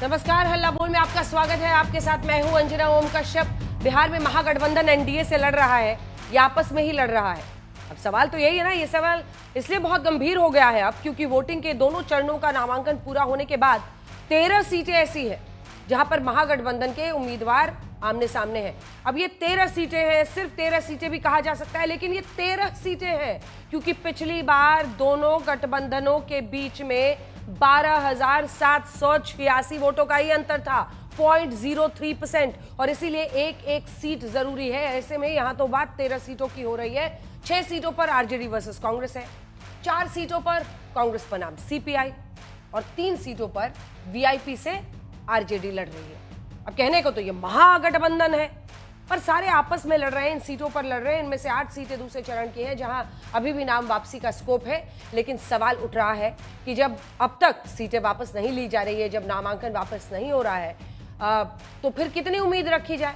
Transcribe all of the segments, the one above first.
नमस्कार, हल्ला बोल में आपका स्वागत है। आपके साथ मैं हूं अंजना ओम कश्यप। बिहार में महागठबंधन एनडीए से लड़ रहा है या आपस में ही लड़ रहा है? अब सवाल तो यही है ना। ये सवाल इसलिए बहुत गंभीर हो गया है अब क्योंकि वोटिंग के दोनों चरणों का नामांकन पूरा होने के बाद 13 सीटें ऐसी है जहां पर महागठबंधन के उम्मीदवार आमने सामने हैं। अब ये 13 सीटें हैं, सिर्फ 13 सीटें भी कहा जा सकता है, लेकिन ये 13 सीटें हैं क्योंकि पिछली बार दोनों गठबंधनों के बीच में 12,786 वोटों का ही अंतर था, 0.03%, और इसीलिए एक एक सीट जरूरी है। ऐसे में यहां तो बात 13 सीटों की हो रही है। 6 सीटों पर आरजेडी वर्सेस कांग्रेस है, 4 सीटों पर कांग्रेस बनाम सीपीआई और 3 सीटों पर वीआईपी से आरजेडी लड़ रही है। अब कहने को तो ये महागठबंधन है, पर सारे आपस में लड़ रहे हैं, इन सीटों पर लड़ रहे हैं। इनमें से 8 सीटें दूसरे चरण की हैं जहां अभी भी नाम वापसी का स्कोप है। लेकिन सवाल उठ रहा है कि जब अब तक सीटें वापस नहीं ली जा रही है, जब नामांकन वापस नहीं हो रहा है, तो फिर कितनी उम्मीद रखी जाए?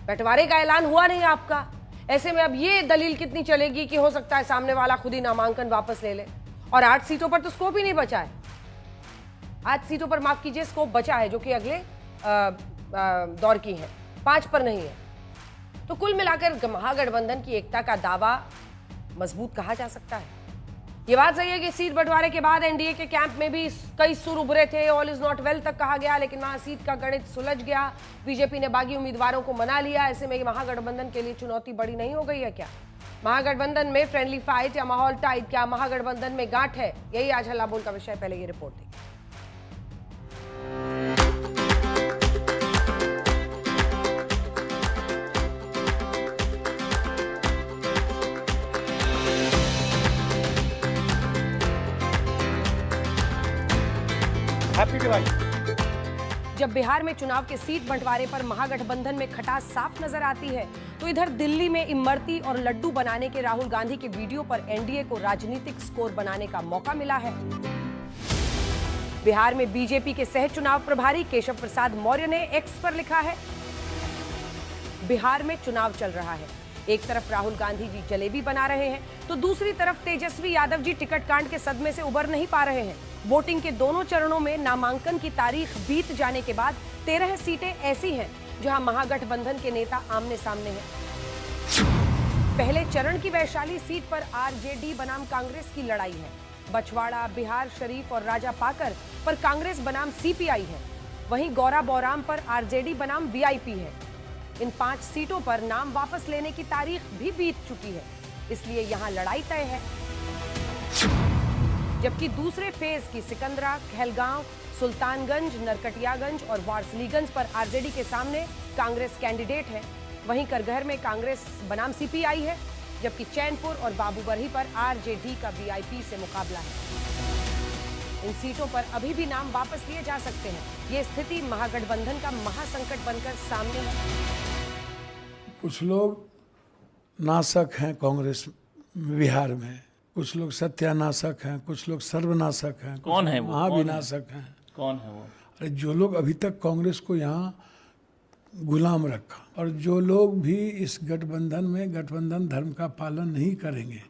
बंटवारे का ऐलान हुआ नहीं आपका। ऐसे में अब ये दलील कितनी चलेगी कि हो सकता है सामने वाला खुद ही नामांकन वापस ले ले। और 8 सीटों पर तो स्कोप ही नहीं बचा है। 8 सीटों पर माफ कीजिए, स्कोप बचा है जो कि अगले दौर की है, 5 पर नहीं है। तो कुल मिलाकर महागठबंधन की एकता का दावा मजबूत कहा जा सकता है। यह बात सही है कि सीट बंटवारे के बाद एनडीए के कैंप में भी कई सुर उभरे थे, ऑल इज नॉट वेल तक कहा गया, लेकिन वहां सीट का गणित सुलझ गया। बीजेपी ने बागी उम्मीदवारों को मना लिया। ऐसे में महागठबंधन के लिए चुनौती बड़ी नहीं हो गई है क्या? महागठबंधन में फ्रेंडली फाइट या माहौल टाइट? क्या महागठबंधन में गांठ है? यही आज हल्ला बोल का विषय। पहले ये रिपोर्ट देखिए। जब बिहार में चुनाव के सीट बंटवारे पर महागठबंधन में खटास साफ नजर आती है, तो इधर दिल्ली में इमरती और लड्डू बनाने के राहुल गांधी के वीडियो पर एनडीए को राजनीतिक स्कोर बनाने का मौका मिला है। बिहार में बीजेपी के सह चुनाव प्रभारी केशव प्रसाद मौर्य ने एक्स पर लिखा है, बिहार में चुनाव चल रहा है, एक तरफ राहुल गांधी जी जलेबी बना रहे हैं तो दूसरी तरफ तेजस्वी यादव जी टिकट कांड के सदमे से उबर नहीं पा रहे हैं। वोटिंग के दोनों चरणों में नामांकन की तारीख बीत जाने के बाद 13 सीटें ऐसी हैं जहां महागठबंधन के नेता आमने सामने हैं। पहले चरण की वैशाली सीट पर आरजेडी बनाम कांग्रेस की लड़ाई है। बछवाड़ा, बिहार शरीफ और राजा पाकर पर कांग्रेस बनाम सीपीआई है। वहीं गौरा बौराम पर आरजेडी बनाम वीआईपी है। इन 5 सीटों पर नाम वापस लेने की तारीख भी बीत चुकी है, इसलिए यहां लड़ाई तय है। जबकि दूसरे फेज की सिकंदरा, कहलगांव, सुल्तानगंज, नरकटियागंज और वारसलीगंज पर आरजेडी के सामने कांग्रेस कैंडिडेट है। वहीं करगहर में कांग्रेस बनाम सीपीआई है, जबकि चैनपुर और बाबूबरही पर आरजेडी का वीआईपी से मुकाबला है। इन सीटों पर अभी भी नाम वापस लिए जा सकते हैं। ये स्थिति महागठबंधन का महासंकट बनकर सामने है। कुछ लोग नाशक हैं कांग्रेस बिहार में, कुछ लोग सत्यानाशक हैं, कुछ लोग सर्वनाशक हैं। कौन है वो? महाविनाशक हैं। कौन है वो? अरे जो लोग अभी तक कांग्रेस को यहाँ गुलाम रखा, और जो लोग भी इस गठबंधन में गठबंधन धर्म का पालन नहीं करेंगे,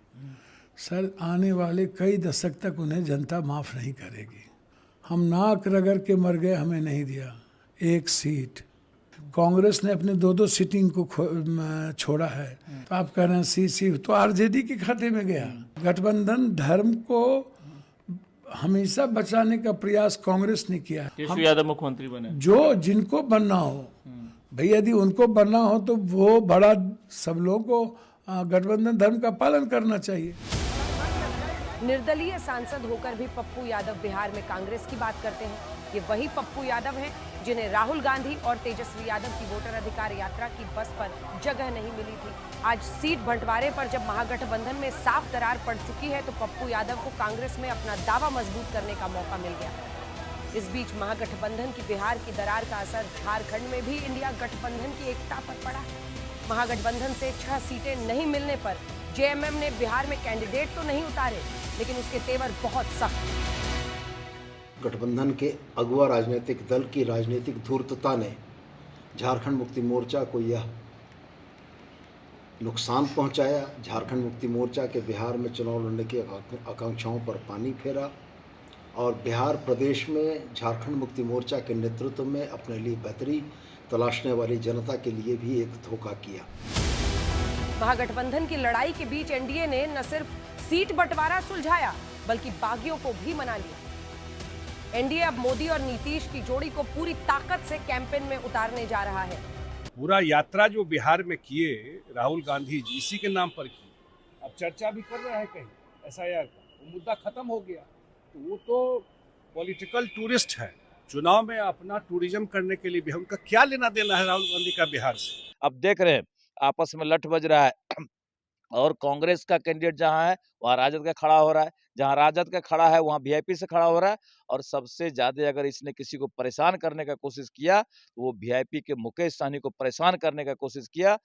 सर आने वाले कई दशक तक उन्हें जनता माफ नहीं करेगी। हम नाक रगड़ के मर गए, हमें नहीं दिया एक सीट। कांग्रेस ने अपने 2-2 सीटिंग को छोड़ा है, तो आप कह रहे हैं सी तो आरजेडी के खाते में गया। गठबंधन धर्म को हमेशा बचाने का प्रयास कांग्रेस ने किया है। केशव यादव मुख्यमंत्री बने, जो जिनको बनना हो भाई, यदि उनको बनना हो तो वो बड़ा सब लोगों को गठबंधन धर्म का पालन करना चाहिए। निर्दलीय सांसद होकर भी पप्पू यादव बिहार में कांग्रेस की बात करते हैं। ये वही पप्पू यादव हैं जिन्हें राहुल गांधी और तेजस्वी यादव की वोटर अधिकार यात्रा की बस पर जगह नहीं मिली थी। आज सीट बंटवारे पर जब महागठबंधन में साफ दरार पड़ चुकी है, तो पप्पू यादव को कांग्रेस में अपना दावा मजबूत करने का मौका मिल गया। इस बीच महागठबंधन की बिहार की दरार का असर झारखंड में भी इंडिया गठबंधन की एकता पर पड़ा है। महागठबंधन से 6 सीटें नहीं मिलने पर जेएमएम ने बिहार में कैंडिडेट तो नहीं उतारे, लेकिन उसके तेवर बहुत सख्त। गठबंधन के अगुआ राजनीतिक दल की राजनीतिक धूर्तता ने झारखंड मुक्ति मोर्चा को यह नुकसान पहुंचाया। झारखंड मुक्ति मोर्चा के बिहार में चुनाव लड़ने की आकांक्षाओं पर पानी फेरा और बिहार प्रदेश में झारखंड मुक्ति मोर्चा के नेतृत्व में अपने लिए बेहतरी तलाशने वाली जनता के लिए भी एक धोखा किया। महागठबंधन की लड़ाई के बीच एनडीए ने न सिर्फ सीट बंटवारा सुलझाया बल्कि बागियों को भी मना लिया। एनडीए अब मोदी और नीतीश की जोड़ी को पूरी ताकत से कैंपेन में उतारने जा रहा है। पूरा यात्रा जो बिहार में किए राहुल गांधी जी, इसी के नाम पर किए। अब चर्चा भी कर रहे हैं कहीं एसआईआर का, वो मुद्दा खत्म हो गया। तो वो तो पॉलिटिकल टूरिस्ट है, चुनाव में अपना टूरिज्म करने के लिए भी उनका क्या लेना देना है राहुल गांधी का बिहार से। अब देख रहे हैं आपस में लठ बज रहा है और कांग्रेस का कैंडिडेट जहां है वहां राजद का खड़ा हो रहा है, जहां राजद का खड़ा है वहां वीआईपी से खड़ा हो रहा है। और सबसे ज्यादा अगर इसने किसी को परेशान करने का कोशिश किया तो वो वीआईपी के मुकेश सहनी को परेशान करने का कोशिश किया।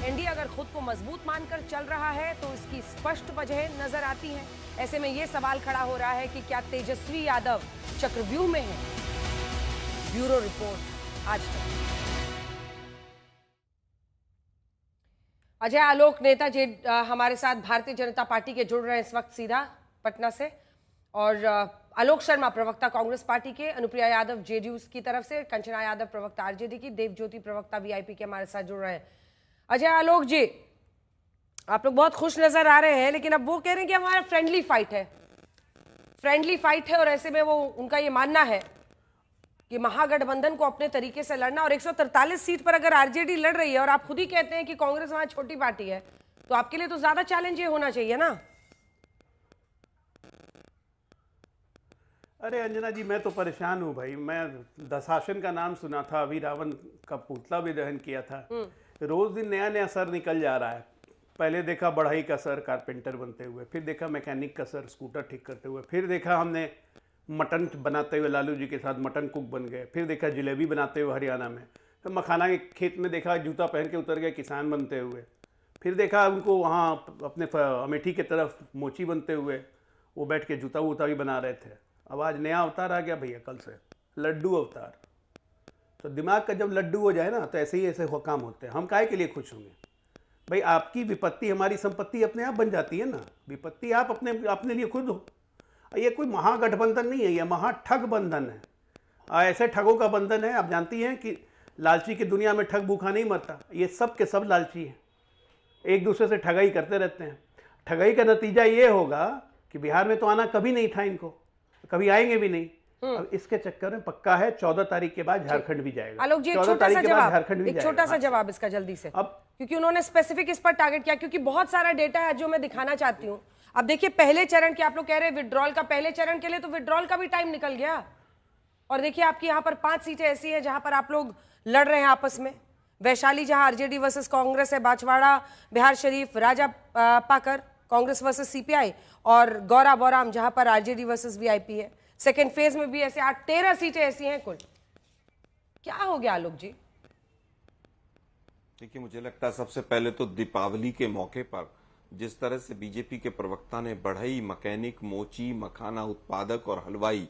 एनडीए अगर खुद को मजबूत मानकर चल रहा है तो इसकी स्पष्ट वजह नजर आती है। ऐसे में यह सवाल खड़ा हो रहा है कि क्या तेजस्वी यादव चक्रव्यूह में है। ब्यूरो रिपोर्ट आज तक। अजय आलोक नेता जी हमारे साथ भारतीय जनता पार्टी के जुड़ रहे हैं इस वक्त सीधा पटना से, और आलोक शर्मा प्रवक्ता कांग्रेस पार्टी के, अनुप्रिया यादव जेडीयू की तरफ से, कंचना यादव प्रवक्ता आरजेडी की, देवज्योति प्रवक्ता वीआईपी के हमारे साथ जुड़ रहे हैं। अजय आलोक जी, आप लोग बहुत खुश नजर आ रहे हैं, लेकिन अब वो कह रहे हैं कि हमारा फ्रेंडली फाइट है और ऐसे में वो उनका ये मानना है कि महागठबंधन को अपने तरीके से लड़ना, और 143 सीट पर अगर आरजेडी लड़ रही है और आप खुद ही कहते हैं कि कांग्रेस वहां छोटी पार्टी है, तो आपके लिए तो ज्यादा चैलेंज ये होना चाहिए ना। अरे अंजना जी, मैं तो परेशान हूँ भाई। मैं दशासन का नाम सुना था, अभी रावण का पुतला भी दहन किया था। रोज दिन नया नया सर निकल जा रहा है। पहले देखा बढ़ई का सर कारपेंटर बनते हुए, फिर देखा मैकेनिक का सर स्कूटर ठीक करते हुए, फिर देखा हमने मटन बनाते हुए लालू जी के साथ मटन कुक बन गए, फिर देखा जलेबी बनाते हुए हरियाणा में, फिर मखाना के खेत में देखा जूता पहन के उतर गए किसान बनते हुए, फिर देखा उनको वहाँ अपने अमेठी की तरफ मोची बनते हुए वो बैठ के जूता वूता भी बना रहे थे। अब आज नया अवतार आ गया भैया, कल से लड्डू अवतार। तो दिमाग का जब लड्डू हो जाए ना तो ऐसे ही ऐसे काम होते हैं। हम काहे के लिए खुश होंगे भाई? आपकी विपत्ति हमारी संपत्ति अपने आप बन जाती है ना। विपत्ति आप अपने लिए खुद हो। ये कोई महागठबंधन नहीं है, ये महाठग बंधन है। ऐसे ठगों का बंधन है। आप जानती हैं कि लालची की दुनिया में ठग भूखा नहीं मरता। ये सब के सब लालची हैं, एक दूसरे से ठगाई करते रहते हैं। ठगाई का नतीजा ये होगा कि बिहार में तो आना कभी नहीं था इनको, कभी आएंगे भी नहीं। अब इसके चक्कर में पक्का है 14 तारीख के बाद झारखंड भी जाएगा। आलोक जी, एक छोटा सा जवाब इसका जल्दी से, अब क्योंकि उन्होंने स्पेसिफिक इस पर टारगेट किया, क्योंकि बहुत सारा डेटा है जो मैं दिखाना चाहती हूँ। अब देखिए, पहले चरण के आप लोग कह रहे हैं विड्रॉल का, पहले चरण के लिए तो विड्रॉल का भी टाइम निकल गया। और देखिए आपकी यहाँ पर 5 सीटें ऐसी हैं जहां पर आप लोग लड़ रहे हैं आपस में। वैशाली जहां आरजेडी वर्सेस कांग्रेस है, बांसवाड़ा, बिहार शरीफ, राजा पाकर कांग्रेस वर्सेस सीपीआई, और गौरा बोराम जहां पर आरजेडी वर्सेस वीआईपी है। सेकेंड फेज में भी ऐसे 13 सीटें ऐसी हैं कुल। क्या हो गया आलोक जी? देखिए, मुझे लगता है सबसे पहले तो दीपावली के मौके पर जिस तरह से बीजेपी के प्रवक्ता ने बढ़ई, मैकेनिक, मोची, मखाना उत्पादक और हलवाई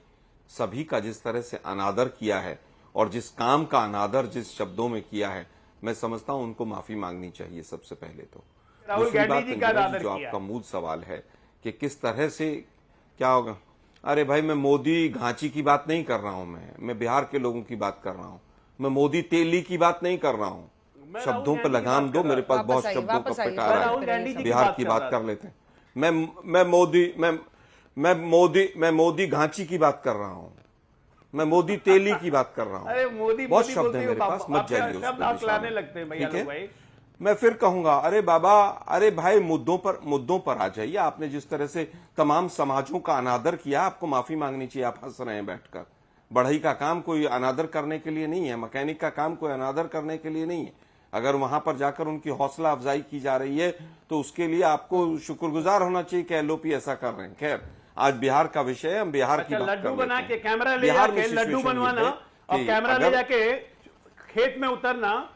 सभी का जिस तरह से अनादर किया है और जिस काम का अनादर जिस शब्दों में किया है, मैं समझता हूं उनको माफी मांगनी चाहिए सबसे पहले तो। दूसरी बात जो आपका मूल सवाल है कि किस तरह से क्या होगा, अरे भाई मैं मोदी घांची की बात नहीं कर रहा हूं, मैं बिहार के लोगों की बात कर रहा हूं, मैं मोदी तेली की बात नहीं कर रहा हूं। शब्दों पर लगाम दो, मेरे पास बहुत शब्दों का पिटारा है। बिहार की बात कर लेते हैं। मैं मोदी घांची की बात कर रहा हूं, मैं मोदी तेली की बात कर रहा हूं। अरे मोदी बहुत शब्द है मेरे पास, मत जाइए लगते हैं। ठीक है, मैं फिर कहूंगा, अरे बाबा, अरे भाई मुद्दों पर आ जाइए। आपने जिस तरह से तमाम समाजों का अनादर किया, आपको माफी मांगनी चाहिए। आप हंस रहे हैं बैठकर। बढ़ई का काम कोई अनादर करने के लिए नहीं है, मैकेनिक का काम कोई अनादर करने के लिए नहीं है। अगर वहां पर जाकर उनकी हौसला अफजाई की जा रही है तो उसके लिए आपको शुक्रगुजार होना चाहिए कि एलओपी ऐसा कर रहे हैं। खैर, आज बिहार का विषय है, हम बिहार की बात कर लड्डू बना के कैमरा ले जाके लड्डू बनवाना और कैमरा ले जाके खेत में उतरना,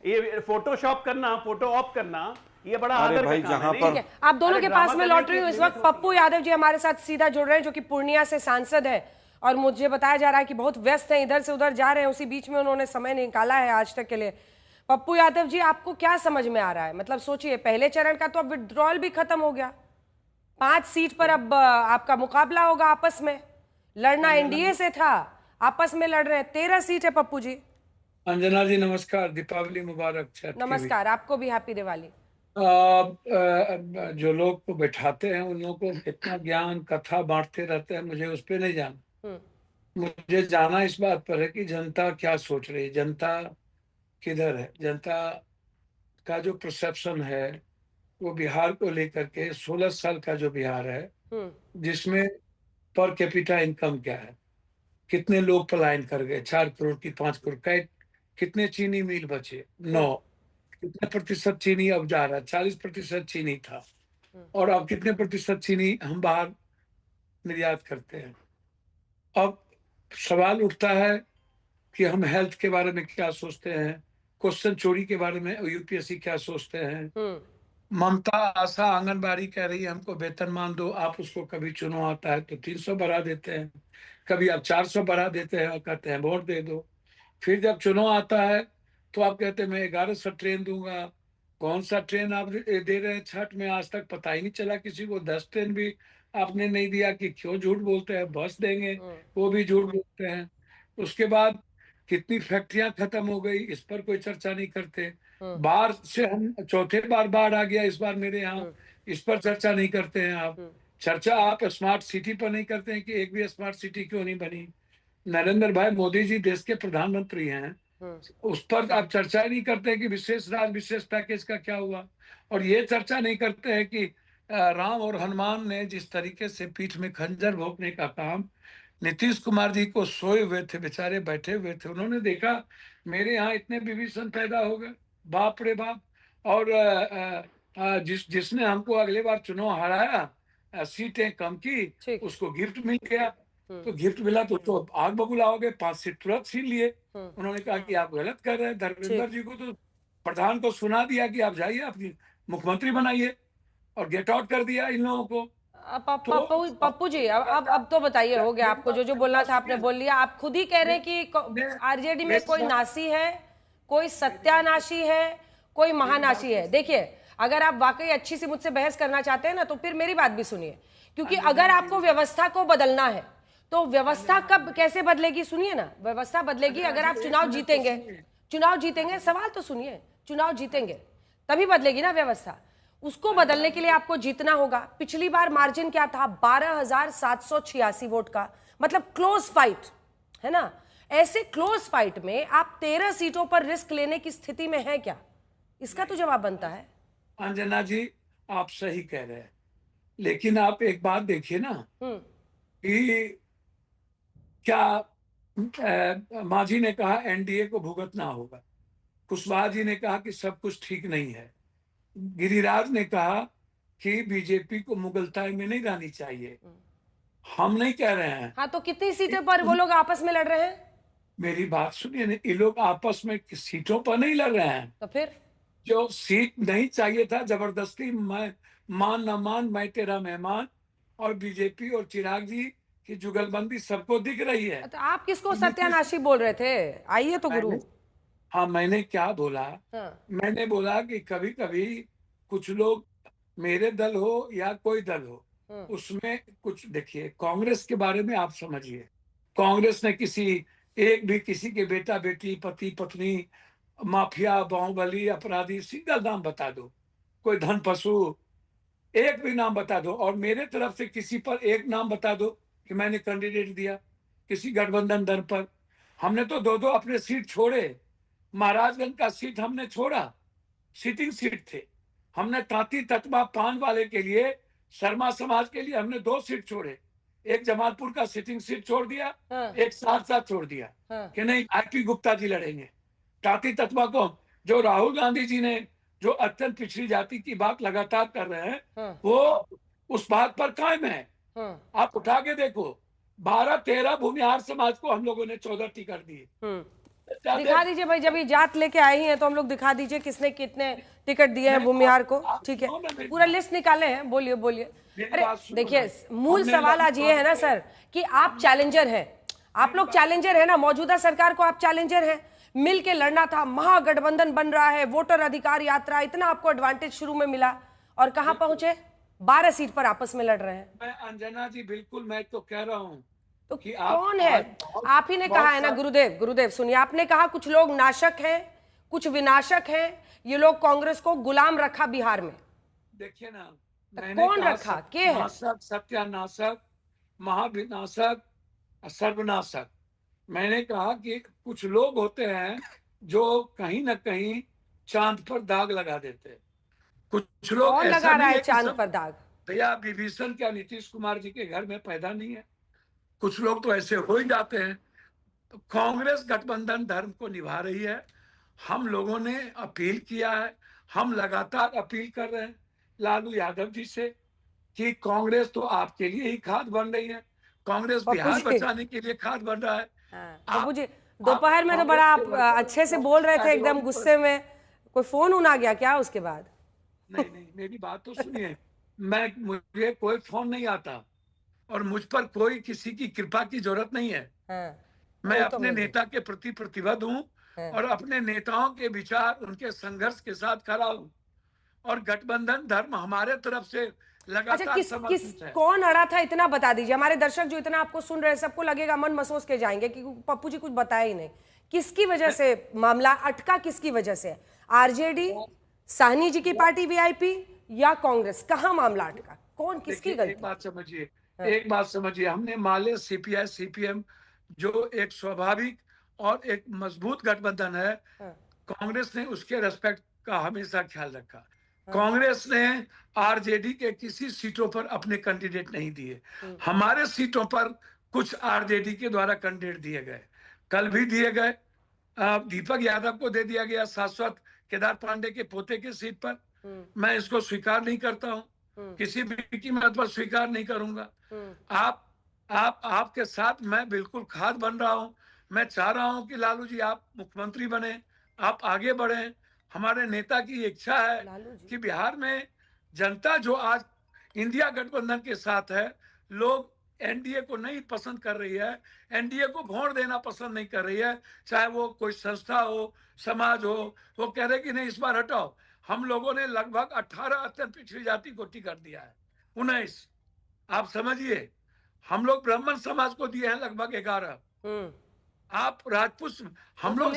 ये फोटोशॉप करना, फोटो ऑफ करना, ये बड़ा आदर भाई का जहां काम है। पर आप दोनों के पास में लौट रही हूँ इस वक्त। पप्पू यादव जी हमारे साथ सीधा जुड़ रहे हैं, जो कि पूर्णिया से सांसद है, और मुझे बताया जा रहा है कि बहुत व्यस्त हैं, इधर से उधर जा रहे हैं, उसी बीच में उन्होंने समय निकाला है आज तक के लिए। पप्पू यादव जी, आपको क्या समझ में आ रहा है? मतलब सोचिए, पहले चरण का तो अब विड्रॉल भी खत्म हो गया, 5 सीट पर अब आपका मुकाबला होगा आपस में। लड़ना एनडीए से था, आपस में लड़ रहे हैं। 13 सीट है पप्पू जी। अंजना जी नमस्कार, दीपावली मुबारक। छठ की भी। नमस्कार, आपको भी हैप्पी दिवाली। जो लोग को बैठाते हैं उन लोगों को इतना ज्ञान कथा बांटते रहते हैं, मुझे उस पर नहीं जाना। मुझे जाना इस बात पर है कि जनता क्या सोच रही है, जनता किधर है। जनता का जो परसेप्शन है वो बिहार को लेकर के 16 साल का जो बिहार है, जिसमें पर कैपिटा इनकम क्या है, कितने लोग पलायन कर गए, 4 करोड़ की 5 करोड़, कितने चीनी मिल बचे, 9, कितने प्रतिशत चीनी अब जा रहा है, 40% चीनी था, और अब कितने प्रतिशत चीनी हम बाहर निर्यात करते हैं। अब सवाल उठता है कि हम हेल्थ के बारे में क्या सोचते हैं, क्वेश्चन चोरी के बारे में यूपीएससी क्या सोचते हैं। ममता आशा आंगनबाड़ी कह रही है हमको वेतनमान दो, आप उसको कभी चुनाव आता है तो 300 बढ़ा देते हैं, कभी आप 400 बढ़ा देते हैं और कहते हैं वोट दे दो। फिर जब चुनाव आता है तो आप कहते हैं मैं 1100 ट्रेन दूंगा। कौन सा ट्रेन आप दे रहे हैं छठ में, आज तक पता ही नहीं चला किसी को। 10 ट्रेन भी आपने नहीं दिया, कि क्यों झूठ बोलते हैं। बस देंगे वो भी झूठ बोलते हैं। उसके बाद कितनी फैक्ट्रियां खत्म हो गई, इस पर कोई चर्चा नहीं करते। बाढ़ से हम चौथे बार बाढ़ आ गया इस बार मेरे यहाँ, इस पर चर्चा नहीं करते हैं आप। चर्चा आप स्मार्ट सिटी पर नहीं करते हैं कि एक भी स्मार्ट सिटी क्यों नहीं बनी। नरेंद्र भाई मोदी जी देश के प्रधानमंत्री हैं, उस पर आप चर्चा नहीं करते कि विशेष राज्य विशेष पैकेज का क्या हुआ। और ये चर्चा नहीं करते हैं कि राम और हनुमान ने जिस तरीके से पीठ में खंजर भोंकने का काम, नीतीश कुमार जी को सोए हुए थे बेचारे, बैठे हुए थे, उन्होंने देखा मेरे यहाँ इतने विभीषण पैदा हो गए, बाप रे बाप। और जिसने हमको अगले बार चुनाव हराया, सीटें कम की, उसको गिफ्ट मिल गया। तो गिफ्ट मिला तो आग बबूला हो गए, 5 सीट तुरंत छीन लिए। उन्होंने कहा कि आप गलत कर रहे हैं। धर्मेंद्र जी को तो प्रधान को सुना दिया कि आप जाइए अपनी मुख्यमंत्री बनाइए, और गेट आउट कर दिया इन लोगों को। पप्पू जी अब तो बताइए, हो गया, आपको जो जो बोलना था आपने बोल लिया। आप खुद ही कह रहे हैं कि आरजेडी में कोई नासी है, कोई सत्यानाशी है, कोई महानाशी है। देखिए, अगर आप वाकई अच्छी सी मुझसे बहस करना चाहते हैं ना, तो फिर मेरी बात भी सुनिए, क्योंकि अगर आपको व्यवस्था को बदलना है तो व्यवस्था कब कैसे बदलेगी, सुनिए ना। व्यवस्था बदलेगी अगर आप चुनाव जीतेंगे। चुनाव जीतेंगे, सवाल तो सुनिए, चुनाव जीतेंगे तभी बदलेगी ना व्यवस्था। उसको बदलने के लिए आपको जीतना होगा। पिछली बार मार्जिन क्या था, 12,786 वोट का, मतलब क्लोज फाइट है ना। ऐसे क्लोज फाइट में आप 13 सीटों पर रिस्क लेने की स्थिति में हैं क्या, इसका तो जवाब बनता है। अंजना जी आप सही कह रहे हैं, लेकिन आप एक बात देखिए ना कि क्या मांझी ने कहा एनडीए को भुगतना होगा, कुशवाहा जी ने कहा कि सब कुछ ठीक नहीं है, गिरिराज ने कहा कि बीजेपी को मुगलताई में नहीं रहनी चाहिए। हम नहीं कह रहे हैं। हाँ, तो कितनी सीटों पर वो लोग आपस में लड़ रहे हैं? मेरी बात सुनिए, ये लोग आपस में सीटों पर नहीं लड़ रहे हैं। तो फिर जो सीट नहीं चाहिए था, जबरदस्ती मैं मान न मान मैं तेरा मेहमान, और बीजेपी और चिराग जी की जुगलबंदी सबको दिख रही है। तो आप किसको सत्यानाशी बोल रहे थे? आइए तो गुरु। हाँ, मैंने क्या बोला? हाँ। मैंने बोला कि कभी कभी कुछ लोग, मेरे दल हो या कोई दल हो, उसमें कुछ देखिए, कांग्रेस के बारे में आप समझिए, कांग्रेस ने किसी के बेटा बेटी पति पत्नी माफिया बाहुबली अपराधी सीधा नाम बता दो, कोई धन पशु एक भी नाम बता दो, और मेरे तरफ से किसी पर एक नाम बता दो कि मैंने कैंडिडेट दिया किसी गठबंधन दल पर। हमने तो 2-2 अपने सीट छोड़े। महाराजगंज का सीट हमने छोड़ा, सिटिंग सीट थे। हमने तांती ततमा पान वाले के लिए, शर्मा समाज के लिए हमने 2 सीट छोड़े। एक जमालपुर का सिटिंग सीट छोड़ दिया, एक साथ छोड़ दिया कि नहीं आईपी गुप्ता जी लड़ेंगे। तांती ततमा को जो राहुल गांधी जी ने जो अत्यंत पिछड़ी जाति की बात लगातार कर रहे हैं, वो उस बात पर कायम है। आप उठा के देखो, 12-13 भूमिहार समाज को हम लोगों ने 14 टिकट दिए। दिखा दीजिए भाई, जब ये जात लेके आए हैं तो हम लोग दिखा दीजिए किसने कितने टिकट दिए हैं भूमिहार को। ठीक है, पूरा लिस्ट निकाले हैं, बोलिए बोलिए। अरे देखिए, मूल सवाल आज ये है ना सर कि आप चैलेंजर हैं, आप लोग चैलेंजर है ना, मौजूदा सरकार को आप चैलेंजर हैं। मिल के लड़ना था, महागठबंधन बन रहा है, वोटर अधिकार यात्रा, इतना आपको एडवांटेज शुरू में मिला, और कहां पहुंचे? 12 सीट पर आपस में लड़ रहे हैं। मैं अंजना जी बिल्कुल, मैं तो कह रहा हूं तो कि आप कौन है? आप ही ने कहा है ना गुरुदेव, गुरुदेव सुनिए, आपने कहा कुछ लोग नाशक हैं, कुछ विनाशक हैं, ये लोग कांग्रेस को गुलाम रखा बिहार में। देखिए ना, तो मैंने कौन कहा रखा? के है? नाशक, सत्यानाशक, महाविनाशक, सर्वनाशक। मैंने कहा कि कुछ लोग होते हैं जो कहीं ना कहीं चांद पर दाग लगा देते हैं। कुछ लोग कौन ऐसा लगा रहा नहीं है है कि चांद सब पर दाग? भैया विभीषण क्या नीतीश कुमार जी के घर में पैदा नहीं है? कुछ लोग तो ऐसे हो ही जाते हैं। तो कांग्रेस गठबंधन धर्म को निभा रही है। हम लोगों ने अपील किया है, हम लगातार अपील कर रहे हैं लालू यादव जी से कि कांग्रेस तो आपके लिए ही खाद बन रही है, कांग्रेस पप्पू बिहार जी। बचाने के लिए खाद बन रहा है। पप्पू जी, दोपहर में तो बड़ा आप अच्छे से बोल रहे थे, एकदम गुस्से में। कोई फोन उन आ गया क्या उसके बाद? नहीं नहीं, मेरी बात तो सुनिए। मुझे कोई फोन नहीं आता और मुझ पर कोई किसी की कृपा की जरूरत नहीं है। मैं अपने नेता के प्रति प्रतिबद्ध हूँ और अपने नेताओं के विचार, उनके संघर्ष के साथ खड़ा हूँ और गठबंधन धर्म हमारे तरफ से अच्छा, लगातार समर्थित है। कौन अड़ा था इतना बता दीजिए। हमारे दर्शक जो इतना आपको सुन रहे हैं, सबको लगेगा मन मसोस के जाएंगे कि पप्पू जी कुछ बताया ही नहीं। किसकी वजह से मामला अटका? किसकी वजह से? आरजेडी, साहनी जी की पार्टी वीआईपी, या कांग्रेस? कहाँ मामला अटका? कौन, किसकी गलती? एक बात समझिए, हमने माले सीपीआई सीपीएम जो एक स्वाभाविक और एक मजबूत गठबंधन है, कांग्रेस ने उसके रेस्पेक्ट का हमेशा ख्याल रखा। कांग्रेस ने आरजेडी के किसी सीटों पर अपने कैंडिडेट नहीं दिए। हमारे सीटों पर कुछ आरजेडी के द्वारा कैंडिडेट दिए गए, कल भी दिए गए। दीपक यादव को दे दिया गया शाश्वत केदार पांडे के पोते की सीट पर। मैं इसको स्वीकार नहीं करता हूं, किसी भी कीमत पर स्वीकार नहीं करूंगा। आपके साथ मैं बिल्कुल खाद बन रहा हूं। मैं चाह रहा हूं कि लालू जी आप मुख्यमंत्री बने, आप आगे बढ़े। हमारे नेता की इच्छा है कि बिहार में जनता जो आज इंडिया गठबंधन के साथ है, लोग एनडीए को नहीं पसंद कर रही है, एनडीए को वोट देना पसंद नहीं कर रही है। चाहे वो कोई संस्था हो, समाज हो, वो कह रहे कि नहीं इस बार हटाओ। हम लोगों ने लगभग 18 अत्यंत पिछड़ी जाति को टिकट दिया है, 19। आप समझिए, हम लोग ब्राह्मण समाज को दिए हैं लगभग 11। आप राजपूत, हम लोग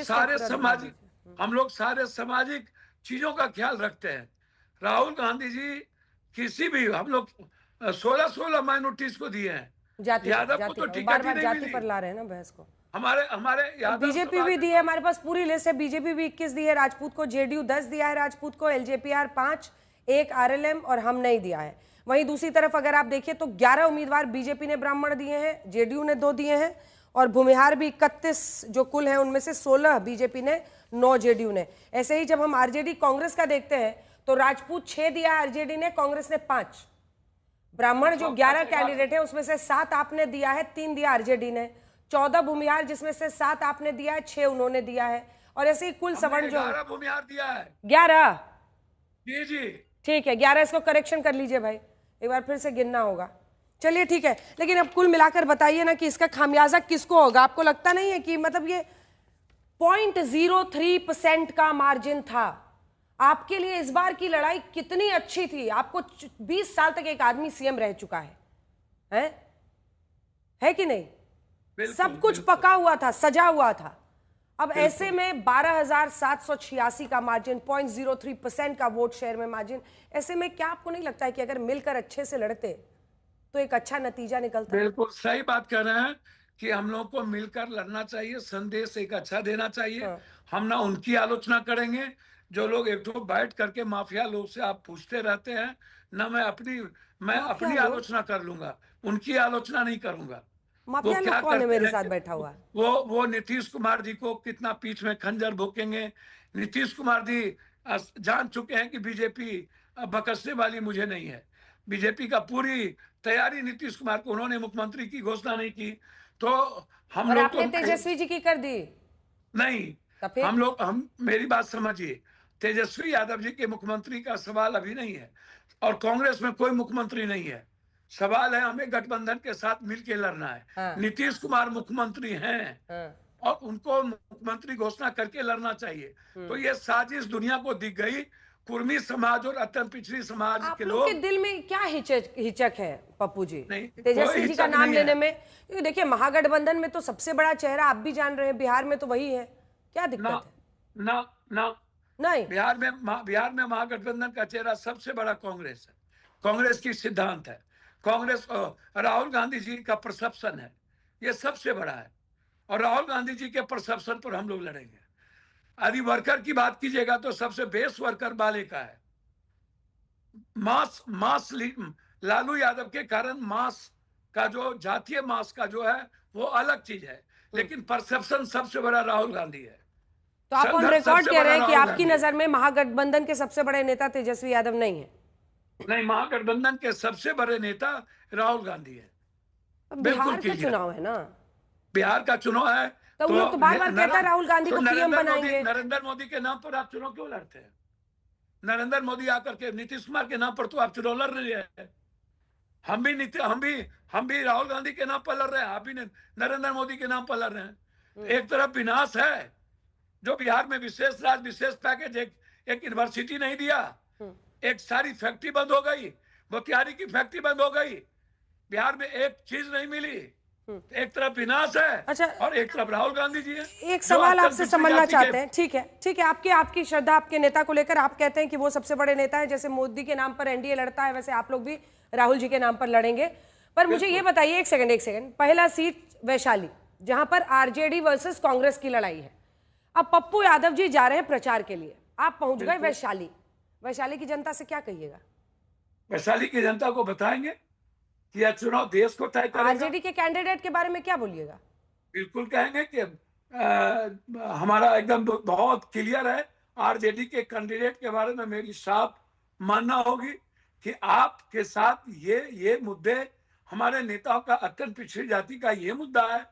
सारे सामाजिक चीजों का ख्याल रखते हैं। राहुल गांधी जी किसी भी, हम लोग 16 माइनॉरिटीज को दिए हैं। यादव को तो टिकट ही नहीं मिली। पर ला रहे हैं ना बहस को। हमारे बीजेपी भी दी है, हमारे पास पूरी लिस्ट है। बीजेपी भी 21 दी है राजपूत को, जेडीयू 10 दिया है राजपूत को, एलजेपीआर 5, 1 आरएलएम और हम नहीं दिया है। वहीं दूसरी तरफ अगर आप देखिए तो 11 उम्मीदवार बीजेपी ने ब्राह्मण दिए हैं, जेडीयू ने 2 दिए हैं और भूमिहार भी 31 जो कुल है उनमें से 16 बीजेपी ने, 9 जेडीयू ने। ऐसे ही जब हम आरजेडी कांग्रेस का देखते हैं तो राजपूत 6 दिया आरजेडी ने, कांग्रेस ने 5। ब्राह्मण जो 11 कैंडिडेट है उसमें से 7 आपने दिया है, 3 दिया आरजेडी ने। 14 भूमिहार जिसमें से 7 आपने दिया है, 6 उन्होंने दिया है। और ऐसे ही कुल सवर्ण जो 11 भूमिहार दिया है। 11 जी ठीक है, 11। इसको करेक्शन कर लीजिए भाई, एक बार फिर से गिनना होगा। चलिए ठीक है, लेकिन अब कुल मिलाकर बताइए ना कि इसका खामियाजा किसको होगा? आपको लगता नहीं है कि मतलब ये 0.03% का मार्जिन था आपके लिए? इस बार की लड़ाई कितनी अच्छी थी? आपको 20 साल तक एक आदमी सीएम रह चुका है कि नहीं? सब कुछ पका हुआ था, सजा हुआ था। अब ऐसे में 12,786 का मार्जिन, 0.03% का वोट शेयर में मार्जिन, ऐसे में क्या आपको नहीं लगता है कि अगर मिलकर अच्छे से लड़ते तो एक अच्छा नतीजा निकलता? बिल्कुल सही बात कर रहे हैं कि हम लोग को मिलकर लड़ना चाहिए, संदेश एक अच्छा देना चाहिए। हम ना उनकी आलोचना करेंगे जो लोग एक तो बैठ करके माफिया लोग से आप पूछते रहते हैं, ना मैं अपनी आलोचना कर लूंगा, उनकी आलोचना नहीं करूंगा। माफिया लोग कौन है मेरे साथ बैठा हुआ? वो नीतीश कुमार जी को कितना पीठ में खंजर भोंकेंगे। नीतीश कुमार जी जान चुके हैं कि बीजेपी बकसने वाली मुझे नहीं है। बीजेपी का पूरी तैयारी नीतीश कुमार को, उन्होंने मुख्यमंत्री की घोषणा नहीं की तो हम लोग तो तेजस्वी जी की कर दी नहीं। मेरी बात समझिए, तेजस्वी यादव जी के मुख्यमंत्री का सवाल अभी नहीं है और कांग्रेस में कोई मुख्यमंत्री नहीं है। सवाल है हमें गठबंधन के साथ मिलकर लड़ना है। नीतीश कुमार मुख्यमंत्री हैं और उनको मुख्यमंत्री घोषणा करके लड़ना चाहिए। तो ये साजिश दुनिया को दिख गई कुर्मी समाज और अत्यंत पिछड़ी समाज आप के लोग के दिल में क्या हिचक है पप्पू जी नहीं, तेजस्वी कोई जी का हिचक नाम नहीं है। लेने में? क्योंकि देखिए महागठबंधन में तो सबसे बड़ा चेहरा आप भी जान रहे हैं, बिहार में तो वही है, क्या दिक्कत ना है? ना ना नहीं, बिहार में महागठबंधन का चेहरा सबसे बड़ा कांग्रेस है। कांग्रेस की सिद्धांत है, कांग्रेस राहुल गांधी जी का परसेप्शन है, ये सबसे बड़ा है। और राहुल गांधी जी के परसेप्शन पर हम लोग लड़ेंगे। यदि वर्कर की बात कीजिएगा तो सबसे बेस्ट वर्कर बाले का है। लालू यादव के कारण मास का जो जातीय मास का जो है वो अलग चीज है, लेकिन परसेप्शन सबसे बड़ा राहुल गांधी है। तो आप ऑन संघर्ष रिकॉर्ड सबसे कह रहे बड़ा हैं कि राहुल आपकी गांधी है। नजर में महागठबंधन के सबसे बड़े नेता तेजस्वी यादव नहीं है? नहीं, महागठबंधन के सबसे बड़े नेता राहुल गांधी है। बिहार का चुनाव है ना, बिहार का चुनाव है तो वो तो बार बार कहता है राहुल गांधी को पीएम बनाएंगे। नरेंद्र मोदी के नाम पर आप चुनाव क्यों लड़ते हैं? नरेंद्र मोदी आकर के नीतीश कुमार के नाम पर तो आप चुनाव लड़ रहे हैं। हम भी राहुल गांधी के नाम पर लड़ रहे हैं, आप भी नरेंद्र मोदी के नाम पर लड़ रहे हैं। एक तरफ विनाश है, जो बिहार में विशेष पैकेज, एक यूनिवर्सिटी नहीं दिया, एक सारी फैक्ट्री बंद हो गई, मोतिहारी की फैक्ट्री बंद हो गई, बिहार में एक चीज नहीं मिली। एक तरफ विनाश है, अच्छा, और एक तरफ राहुल गांधी जी है। एक सवाल आपसे समझना चाहते हैं, ठीक है, आपकी श्रद्धा आपके नेता को लेकर, आप कहते हैं कि वो सबसे बड़े नेता है, जैसे मोदी के नाम पर एनडीए लड़ता है वैसे आप लोग भी राहुल जी के नाम पर लड़ेंगे। पर मुझे ये बताइए, एक सेकंड, पहला सीट वैशाली जहां पर आरजेडी वर्सेस कांग्रेस की लड़ाई है, अब पप्पू यादव जी जा रहे हैं प्रचार के लिए, आप पहुंच गए वैशाली की जनता से क्या कहिएगा? वैशाली की जनता को बताएंगे कि यह चुनाव देश को तय करेगा। आरजेडी के कैंडिडेट के बारे में क्या बोलिएगा? बिल्कुल कहेंगे कि हमारा एकदम बहुत क्लियर है। आरजेडी के कैंडिडेट के बारे में मेरी साफ मानना होगी कि आपके साथ ये मुद्दे, हमारे नेताओं का अत्यंत पिछड़ी जाति का ये मुद्दा है,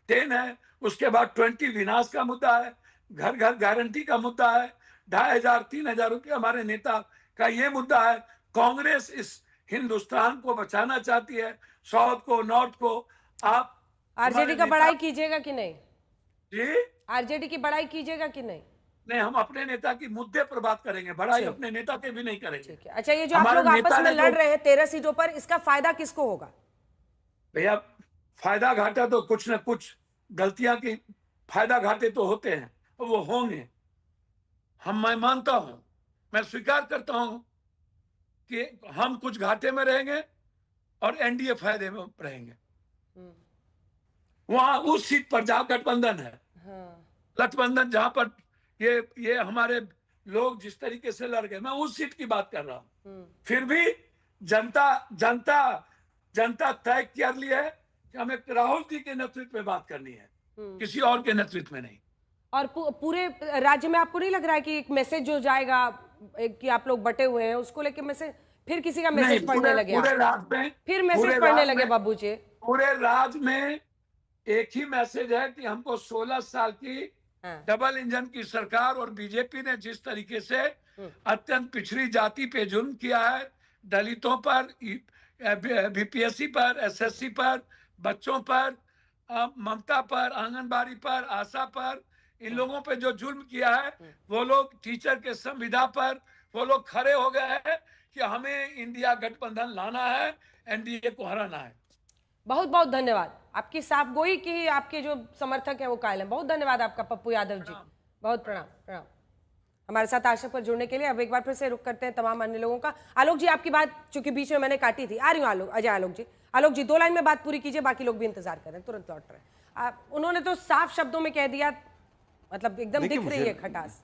10 है, उसके बाद 20 विनाश का मुद्दा है, घर घर गारंटी का मुद्दा है, 2500-3000 रुपये हमारे नेता का ये मुद्दा है। कांग्रेस इस हिंदुस्तान को बचाना चाहती है, साउथ को, नॉर्थ को। आप आरजेडी का बड़ाई कीजिएगा कि नहीं? जी, आरजेडी की बड़ाई कीजिएगा कि नहीं? नहीं, हम अपने नेता की मुद्दे पर बात करेंगे, बड़ाई अपने नेता के भी नहीं करेंगे। ठीक है। अच्छा, ये जो आप लोग आपस में लड़ रहे हैं 13 सीटों पर, इसका फायदा किसको होगा? भैया, फायदा घाटा तो कुछ न कुछ गलतियां की फायदा घाटे तो होते हैं, वो होंगे। मैं मानता हूं, मैं स्वीकार करता हूं कि हम कुछ घाटे में रहेंगे और एनडीए फायदे में रहेंगे। वहां उस सीट पर जहां गठबंधन है, गठबंधन जहां पर ये हमारे लोग जिस तरीके से लड़ गए, मैं उस सीट की बात कर रहा हूं। फिर भी जनता तय कर ली है कि हमें राहुल जी के नेतृत्व में बात करनी है, किसी और के नेतृत्व में नहीं। और पूरे राज्य में आपको नहीं लग रहा है कि एक मैसेज जो जाएगा कि आप लोग बटे हुए हैं, उसको लेके मैसेज, फिर किसी का मैसेज पढ़ने लगे, पूरे राज्य में फिर मैसेज पढ़ने लगे बाबू जी? पूरे राज्य में एक ही मैसेज है कि हमको 16 साल की डबल इंजन की सरकार और बीजेपी ने जिस तरीके से अत्यंत पिछड़ी जाति पे जुल्म किया है, दलितों पर, बीपीएससी पर, एसएससी पर, बच्चों पर, ममता पर, आंगनबाड़ी पर, आशा पर, इन लोगों पे जो जुल्म किया है, वो लोग टीचर के संविदा पर वो लोग खड़े हो गए हैं कि हमें इंडिया गठबंधन लाना है, एनडीए को हराना है। बहुत बहुत धन्यवाद, आपकी साफ गोई की आपके जो समर्थक हैं वो कायल हैं। बहुत धन्यवाद आपका पप्पू यादव जी, बहुत प्रणाम हमारे साथ आशा पर जुड़ने के लिए। अब एक बार फिर से रुक करते हैं तमाम अन्य लोगों का। आलोक जी, आपकी बात चूंकि बीच में मैंने काटी थी, आ रही हूँ आलोक जी 2 लाइन में बात पूरी कीजिए, बाकी लोग भी इंतजार कर रहे हैं, तुरंत लौट रहे हैं। उन्होंने तो साफ शब्दों में कह दिया, मतलब एकदम दिख रही है खटास।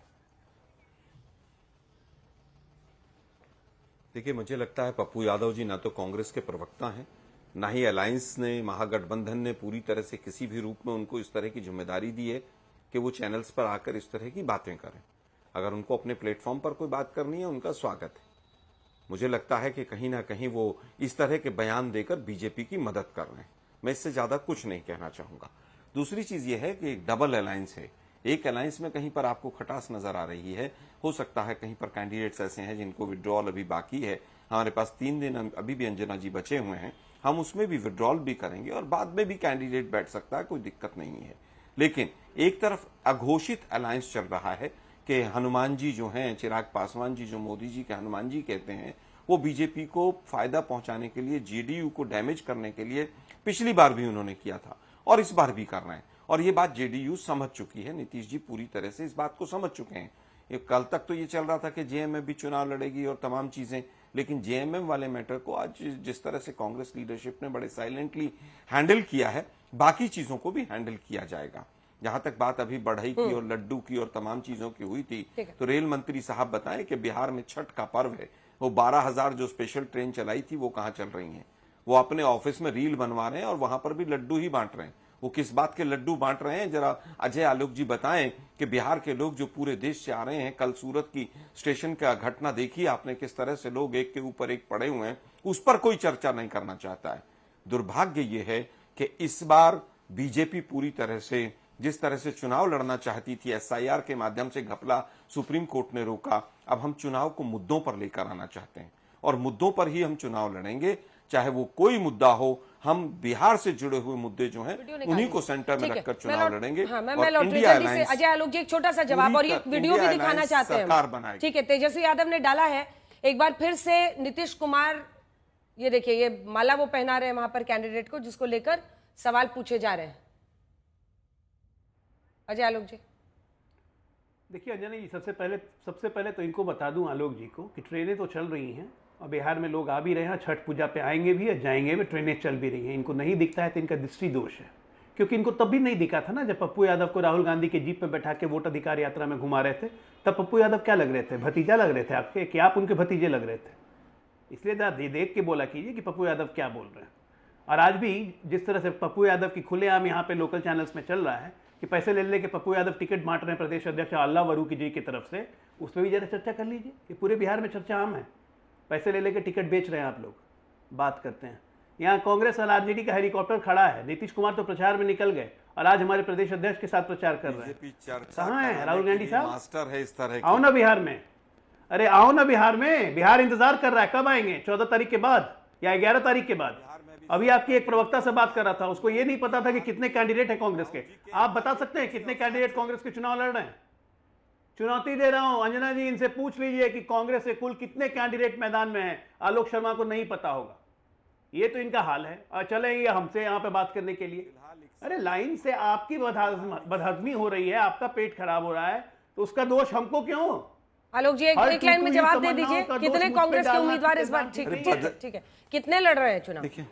देखिए, मुझे लगता है पप्पू यादव जी ना तो कांग्रेस के प्रवक्ता हैं, ना ही अलायंस ने, महागठबंधन ने पूरी तरह से किसी भी रूप में उनको इस तरह की जिम्मेदारी दी है कि वो चैनल्स पर आकर इस तरह की बातें करें। अगर उनको अपने प्लेटफॉर्म पर कोई बात करनी है, उनका स्वागत है। मुझे लगता है कि कहीं ना कहीं वो इस तरह के बयान देकर बीजेपी की मदद कर रहे हैं। मैं इससे ज्यादा कुछ नहीं कहना चाहूंगा। दूसरी चीज ये है कि एक डबल अलायंस है, एक अलायंस में कहीं पर आपको खटास नजर आ रही है। हो सकता है कहीं पर कैंडिडेट्स ऐसे हैं जिनको विड्रॉल अभी बाकी है। हमारे पास 3 दिन अभी भी अंजना जी बचे हुए हैं, हम उसमें भी विड्रॉल भी करेंगे और बाद में भी कैंडिडेट बैठ सकता है, कोई दिक्कत नहीं है। लेकिन एक तरफ अघोषित अलायंस चल रहा है कि हनुमान जी जो हैं, चिराग पासवान जी जो मोदी जी के हनुमान जी कहते हैं, वो बीजेपी को फायदा पहुंचाने के लिए, जेडीयू को डैमेज करने के लिए पिछली बार भी उन्होंने किया था और इस बार भी कर रहे हैं। और ये बात जेडीयू समझ चुकी है, नीतीश जी पूरी तरह से इस बात को समझ चुके हैं। कल तक तो ये चल रहा था कि जेएमएम भी चुनाव लड़ेगी और तमाम चीजें, लेकिन जेएमएम वाले मैटर को आज जिस तरह से कांग्रेस लीडरशिप ने बड़े साइलेंटली हैंडल किया है, बाकी चीजों को भी हैंडल किया जाएगा। जहां तक बात अभी बढ़ई की और लड्डू की और तमाम चीजों की हुई थी, तो रेल मंत्री साहब बताएं कि बिहार में छठ का पर्व है, वो 12,000 जो स्पेशल ट्रेन चलाई थी वो कहां चल रही हैं? वो अपने ऑफिस में रील बनवा रहे हैं और वहां पर भी लड्डू ही बांट रहे हैं। वो किस बात के लड्डू बांट रहे हैं, जरा अजय आलोक जी बताएं कि बिहार के लोग जो पूरे देश से आ रहे हैं, कल सूरत की स्टेशन का घटना देखी आपने, किस तरह से लोग एक के ऊपर एक पड़े हुए हैं, उस पर कोई चर्चा नहीं करना चाहता है। दुर्भाग्य ये है कि इस बार बीजेपी पूरी तरह से, जिस तरह से चुनाव लड़ना चाहती थी, एसआईआर के माध्यम से घपला सुप्रीम कोर्ट ने रोका, अब हम चुनाव को मुद्दों पर लेकर आना चाहते हैं और मुद्दों पर ही हम चुनाव लड़ेंगे, चाहे वो कोई मुद्दा हो। हम बिहार से जुड़े हुए मुद्दे जो हैं उन्हीं को सेंटर में रखकर चुनाव लड़ेंगे। हाँ, मैं इंडिया अलायंस से अजय आलोक जी एक छोटा सा जवाब और ये वीडियो भी दिखाना चाहते हैं। ठीक है, तेजस्वी यादव ने डाला है एक बार फिर से नीतीश कुमार, ये देखिए ये माला वो पहना रहे हैं वहां पर कैंडिडेट को, जिसको लेकर सवाल पूछे जा रहे हैं। अजय आलोक जी देखिए अंजना जी, सबसे पहले तो इनको बता दूं आलोक जी को कि ट्रेनें तो चल रही हैं और बिहार में लोग आ भी रहे हैं, छठ पूजा पे आएंगे भी और जाएंगे भी, ट्रेनें चल भी रही हैं। इनको नहीं दिखता है तो इनका दृष्टि दोष है, क्योंकि इनको तब भी नहीं दिखा था ना जब पप्पू यादव को राहुल गांधी के जीप में बैठा के वोट अधिकार यात्रा में घुमा रहे थे। तब पप्पू यादव क्या लग रहे थे? भतीजा लग रहे थे आपके, कि आप उनके भतीजे लग रहे थे? इसलिए देख के बोला कीजिए कि पप्पू यादव क्या बोल रहे हैं। और आज भी जिस तरह से पप्पू यादव की खुलेआम यहाँ पे लोकल चैनल्स में चल रहा है कि पैसे ले लेके पप्पू यादव टिकट बांट रहे हैं प्रदेश अध्यक्ष अल्लाह वरूकी जी की तरफ से, उस पर भी जरा चर्चा कर लीजिए कि पूरे बिहार में चर्चा आम है। पैसे ले लेके टिकट बेच रहे हैं आप लोग, बात करते हैं। यहाँ कांग्रेस और आरजेडी का हेलीकॉप्टर खड़ा है, नीतीश कुमार तो प्रचार में निकल गए और आज हमारे प्रदेश अध्यक्ष के साथ प्रचार कर रहे हैं। कहाँ है राहुल गांधी साहब? मास्टर है इस तरह, आओ ना बिहार में, अरे आओ ना बिहार में, बिहार इंतजार कर रहा है। कब आएंगे? 14 तारीख के बाद या 11 तारीख के बाद? अभी आपकी एक प्रवक्ता से बात कर रहा था, उसको ये नहीं पता था कि कितने कैंडिडेट हैं कांग्रेस के। आप बता सकते हैं कितने कैंडिडेट कांग्रेस के चुनाव लड़ रहे हैं? चुनौती दे रहा हूं अंजना जी, इनसे पूछ लीजिए कि कांग्रेस से कुल कितने कैंडिडेट मैदान में हैं। आलोक शर्मा को नहीं पता होगा, ये तो इनका हाल है। और चलेंगे हमसे यहाँ पे बात करने के लिए? अरे लाइन से आपकी बदहजमी हो रही है, आपका पेट खराब हो रहा है, तो उसका दोष हमको क्यों? आलोक जी एक लाइन में जवाब दे दीजिए, कितने कांग्रेस के उम्मीदवार इस बार? ठीक है, कितने लड़ रहे हैं चुनाव? देखिए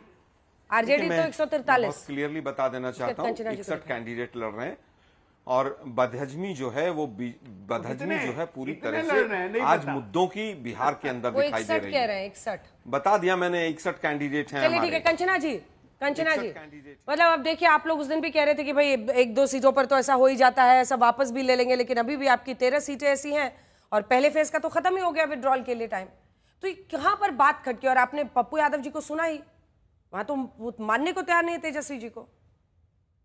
आरजेडी तो 143 क्लियरली बता देना चाहता हूँ, 61 कैंडिडेट लड़ रहे हैं और बदहजमी जो है वो बदहजमी जो है पूरी तरह से आज मुद्दों की बिहार के अंदर दिखाई दे रही है। कह रहे हैं 61 बता दिया मैंने, 61 कैंडिडेट हैं। चलिए ठीक है, कंचना जी मतलब अब देखिए, आप लोग उस दिन भी कह रहे थे कि भाई 1-2 सीटों पर तो ऐसा हो ही जाता है, ऐसा वापस भी ले लेंगे, लेकिन अभी भी आपकी 13 सीटें ऐसी हैं और पहले फेज का तो खत्म ही हो गया विड्रॉल के लिए टाइम। तो कहां पर बात खटकी? और आपने पप्पू यादव जी को सुना ही, वहां तो मानने को तैयार नहीं है तेजस्वी जी को।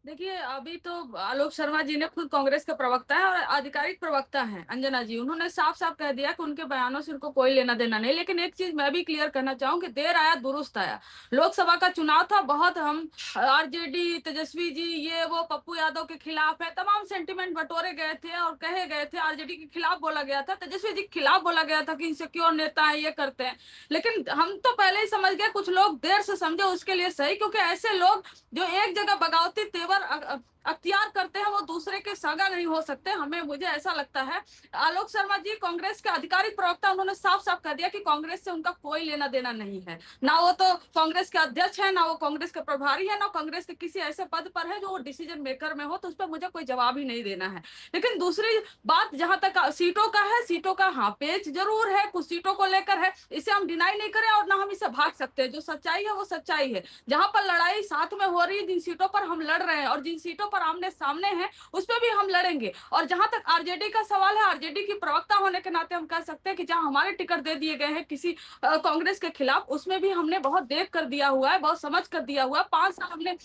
देखिए अभी तो आलोक शर्मा जी ने खुद कांग्रेस के प्रवक्ता है और आधिकारिक प्रवक्ता हैं अंजना जी, उन्होंने साफ साफ कह दिया कि उनके बयानों से उनको कोई लेना देना नहीं। लेकिन एक चीज मैं भी क्लियर करना चाहूँ कि देर आया दुरुस्त आया। लोकसभा का चुनाव था, बहुत हम आरजेडी तेजस्वी जी ये वो पप्पू यादव के खिलाफ है, तमाम सेंटिमेंट बटोरे गए थे और कहे गए थे। आरजेडी के खिलाफ बोला गया था, तेजस्वी जी के खिलाफ बोला गया था कि इनसिक्योर नेता है, ये करते हैं। लेकिन हम तो पहले ही समझ गए, कुछ लोग देर से समझे उसके लिए सही, क्योंकि ऐसे लोग जो एक जगह बगावती तेवर अख्तियार करते हैं वो दूसरे के सागा नहीं हो सकते। मुझे ऐसा लगता है आलोक शर्मा जी कांग्रेस के आधिकारिक प्रवक्ता, उन्होंने साफ साफ कह दिया कि कांग्रेस से उनका कोई लेना देना नहीं है। ना वो तो कांग्रेस के अध्यक्ष है, ना वो कांग्रेस के प्रभारी है, ना कांग्रेस के किसी ऐसे पद पर है जो वो डिसीजन मेकर में हो, तो उस पर मुझे कोई जवाब ही नहीं देना है। लेकिन दूसरी बात जहां तक सीटों का है, सीटों का हाँ पेच जरूर है, कुछ सीटों को लेकर है, इसे हम डिनाई नहीं करें और ना हम इसे भाग सकते हैं। जो सच्चाई है वो सच्चाई है। जहां पर लड़ाई साथ में हो रही है, जिन सीटों पर हम लड़ रहे हैं और जिन सीटों पर आमने सामने हैं, उस पर भी हम लड़ेंगे। और जहां तक आरजेडी का सवाल है, आरजेडी की प्रवक्ता होने के नाते हम कह सकते हैं कि जहां हमारे टिकट दे दिए गए हैं किसी कांग्रेस के खिलाफ, उसमें भी हमने बहुत देख कर दिया हुआ है, बहुत समझ कर दिया हुआ है। 5 साल हमने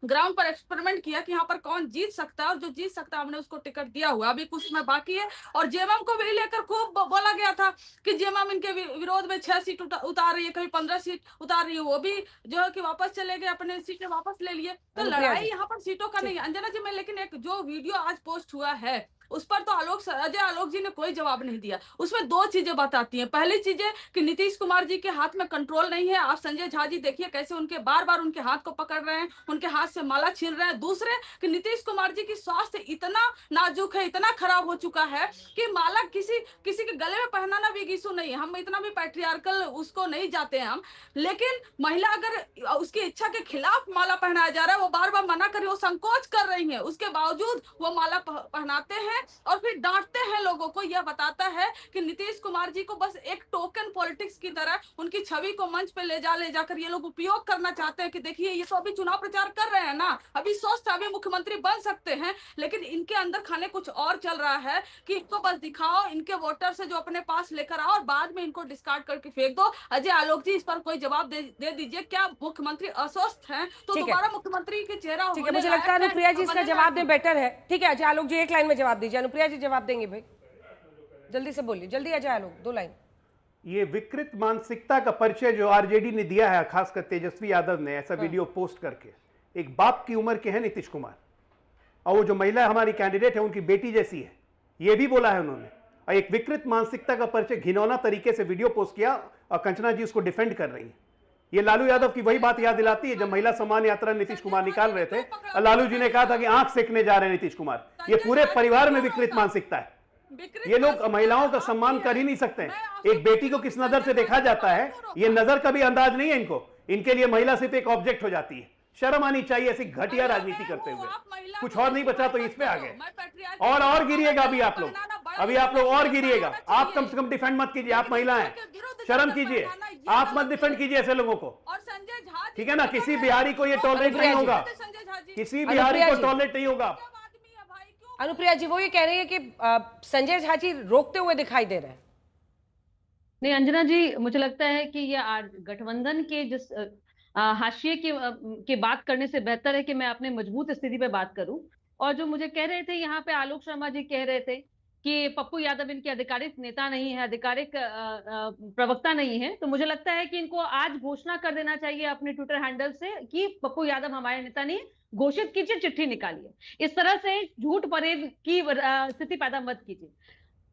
ग्राउंड पर एक्सपेरिमेंट किया कि यहाँ पर कौन जीत सकता है और जो जीत सकता है हमने उसको टिकट दिया हुआ। अभी कुछ समय बाकी है और जेएमएम को भी लेकर खूब बोला गया था कि जेएमएम इनके विरोध में 6 सीट उतार रही है, कभी 15 सीट उतार रही है, वो भी जो है कि वापस चले गए, अपने सीटें वापस ले लिए। तो लड़ाई यहाँ पर सीटों का नहीं है अंजना जी में। लेकिन एक जो वीडियो आज पोस्ट हुआ है उस पर तो अजय आलोक जी ने कोई जवाब नहीं दिया। उसमें दो चीजें बताती हैं। पहली चीज है कि नीतीश कुमार जी के हाथ में कंट्रोल नहीं है। आप संजय झा जी देखिए कैसे उनके बार बार उनके हाथ को पकड़ रहे हैं, उनके हाथ से माला छीन रहे हैं। दूसरे कि नीतीश कुमार जी की स्वास्थ्य इतना नाजुक है, इतना खराब हो चुका है कि माला किसी के गले में पहनाना भी इशू नहीं है। हम इतना भी पैट्रियार्कल उसको नहीं जाते हैं हम, लेकिन महिला अगर उसकी इच्छा के खिलाफ माला पहनाया जा रहा है, वो बार बार मना कर रही है, वो संकोच कर रही है, उसके बावजूद वो माला पहनाते हैं और फिर डांटते हैं लोगों को। यह बताता है कि नीतीश कुमार जी को बस एक टोकन पॉलिटिक्स की तरह उनकी छवि को मंच पे ले जाकर ये लोग उपयोग करना चाहते हैं कि देखिए ये तो अभी चुनाव प्रचार कर रहे हैं ना, अभी स्वस्थ अभी मुख्यमंत्री बन सकते हैं, लेकिन इनके अंदर खाने कुछ और चल रहा है कि इनको बस दिखाओ, इनके वोटर से जो अपने पास लेकर आओ और बाद में इनको डिस्कार्ड करके फेंक दो। अजय आलोक जी इस पर कोई जवाब दे दीजिए। क्या मुख्यमंत्री अस्वस्थ हैं तो दोबारा मुख्यमंत्री के चेहरा ठीक है, मुझे लगता है अनुप्रिया जी इसका जवाब दें बेटर है। ठीक है अजय आलोक जी एक लाइन में जवाब दीजिए। अनुप्रिया जी जवाब देंगे भाई, जल्दी से बोलिए, जल्दी अजय आलोक 2 लाइन। ये विकृत मानसिकता का परिचय जो आरजेडी ने दिया है, खासकर तेजस्वी यादव ने ऐसा वीडियो पोस्ट करके, एक बाप की उम्र के हैं नीतीश कुमार, और वो जो महिला हमारी कैंडिडेट है उनकी बेटी जैसी है, ये भी बोला है उन्होंने। और एक विकृत मानसिकता का परिचय घिनौना तरीके से वीडियो पोस्ट किया और कंचना जी उसको डिफेंड कर रही है। ये लालू यादव की वही बात याद दिलाती है जब महिला सम्मान यात्रा नीतीश कुमार निकाल रहे थे और लालू जी ने कहा था कि आंख सेकने जा रहे हैं नीतीश कुमार। ये पूरे परिवार में विकृत मानसिकता है। ये लोग महिलाओं का सम्मान कर ही नहीं सकते। एक बेटी को किस नजर से देखा जाता है, ये नजर का भी अंदाज नहीं है इनको। इनके लिए महिला सिर्फ एक ऑब्जेक्ट हो जाती है। शर्म आनी चाहिए ऐसी घटिया राजनीति करते हुए। कुछ और नहीं बचा तो इस पे आ गए और गिरिएगा अभी आप लोग, अभी आप लोग और गिरिएगा। आप कम से कम डिफेंड मत कीजिए, आप महिला हैं, शर्म कीजिए, आप मत डिफेंड कीजिए ऐसे लोगों को, ठीक है ना। किसी बिहारी को ये टॉलरेट नहीं होगा, किसी बिहारी को टॉलरेट नहीं होगा। अनुप्रिया जी वो ये कह रही है कि संजय झा जी रोकते हुए दिखाई दे रहे हैं। नहीं अंजना जी, मुझे लगता है कि ये गठबंधन के जिस हाशिए की बात करने से बेहतर है कि मैं अपने मजबूत स्थिति पे बात करूं। और जो मुझे कह रहे थे यहाँ पे आलोक शर्मा जी कह रहे थे कि पप्पू यादव इनके आधिकारिक नेता नहीं है, आधिकारिक प्रवक्ता नहीं है, तो मुझे लगता है कि इनको आज घोषणा कर देना चाहिए अपने ट्विटर हैंडल से कि पप्पू यादव हमारे नेता नहीं, घोषित कीजिए, चिट्ठी निकालिए। इस तरह से झूठ परेड की स्थिति पैदा मत कीजिए।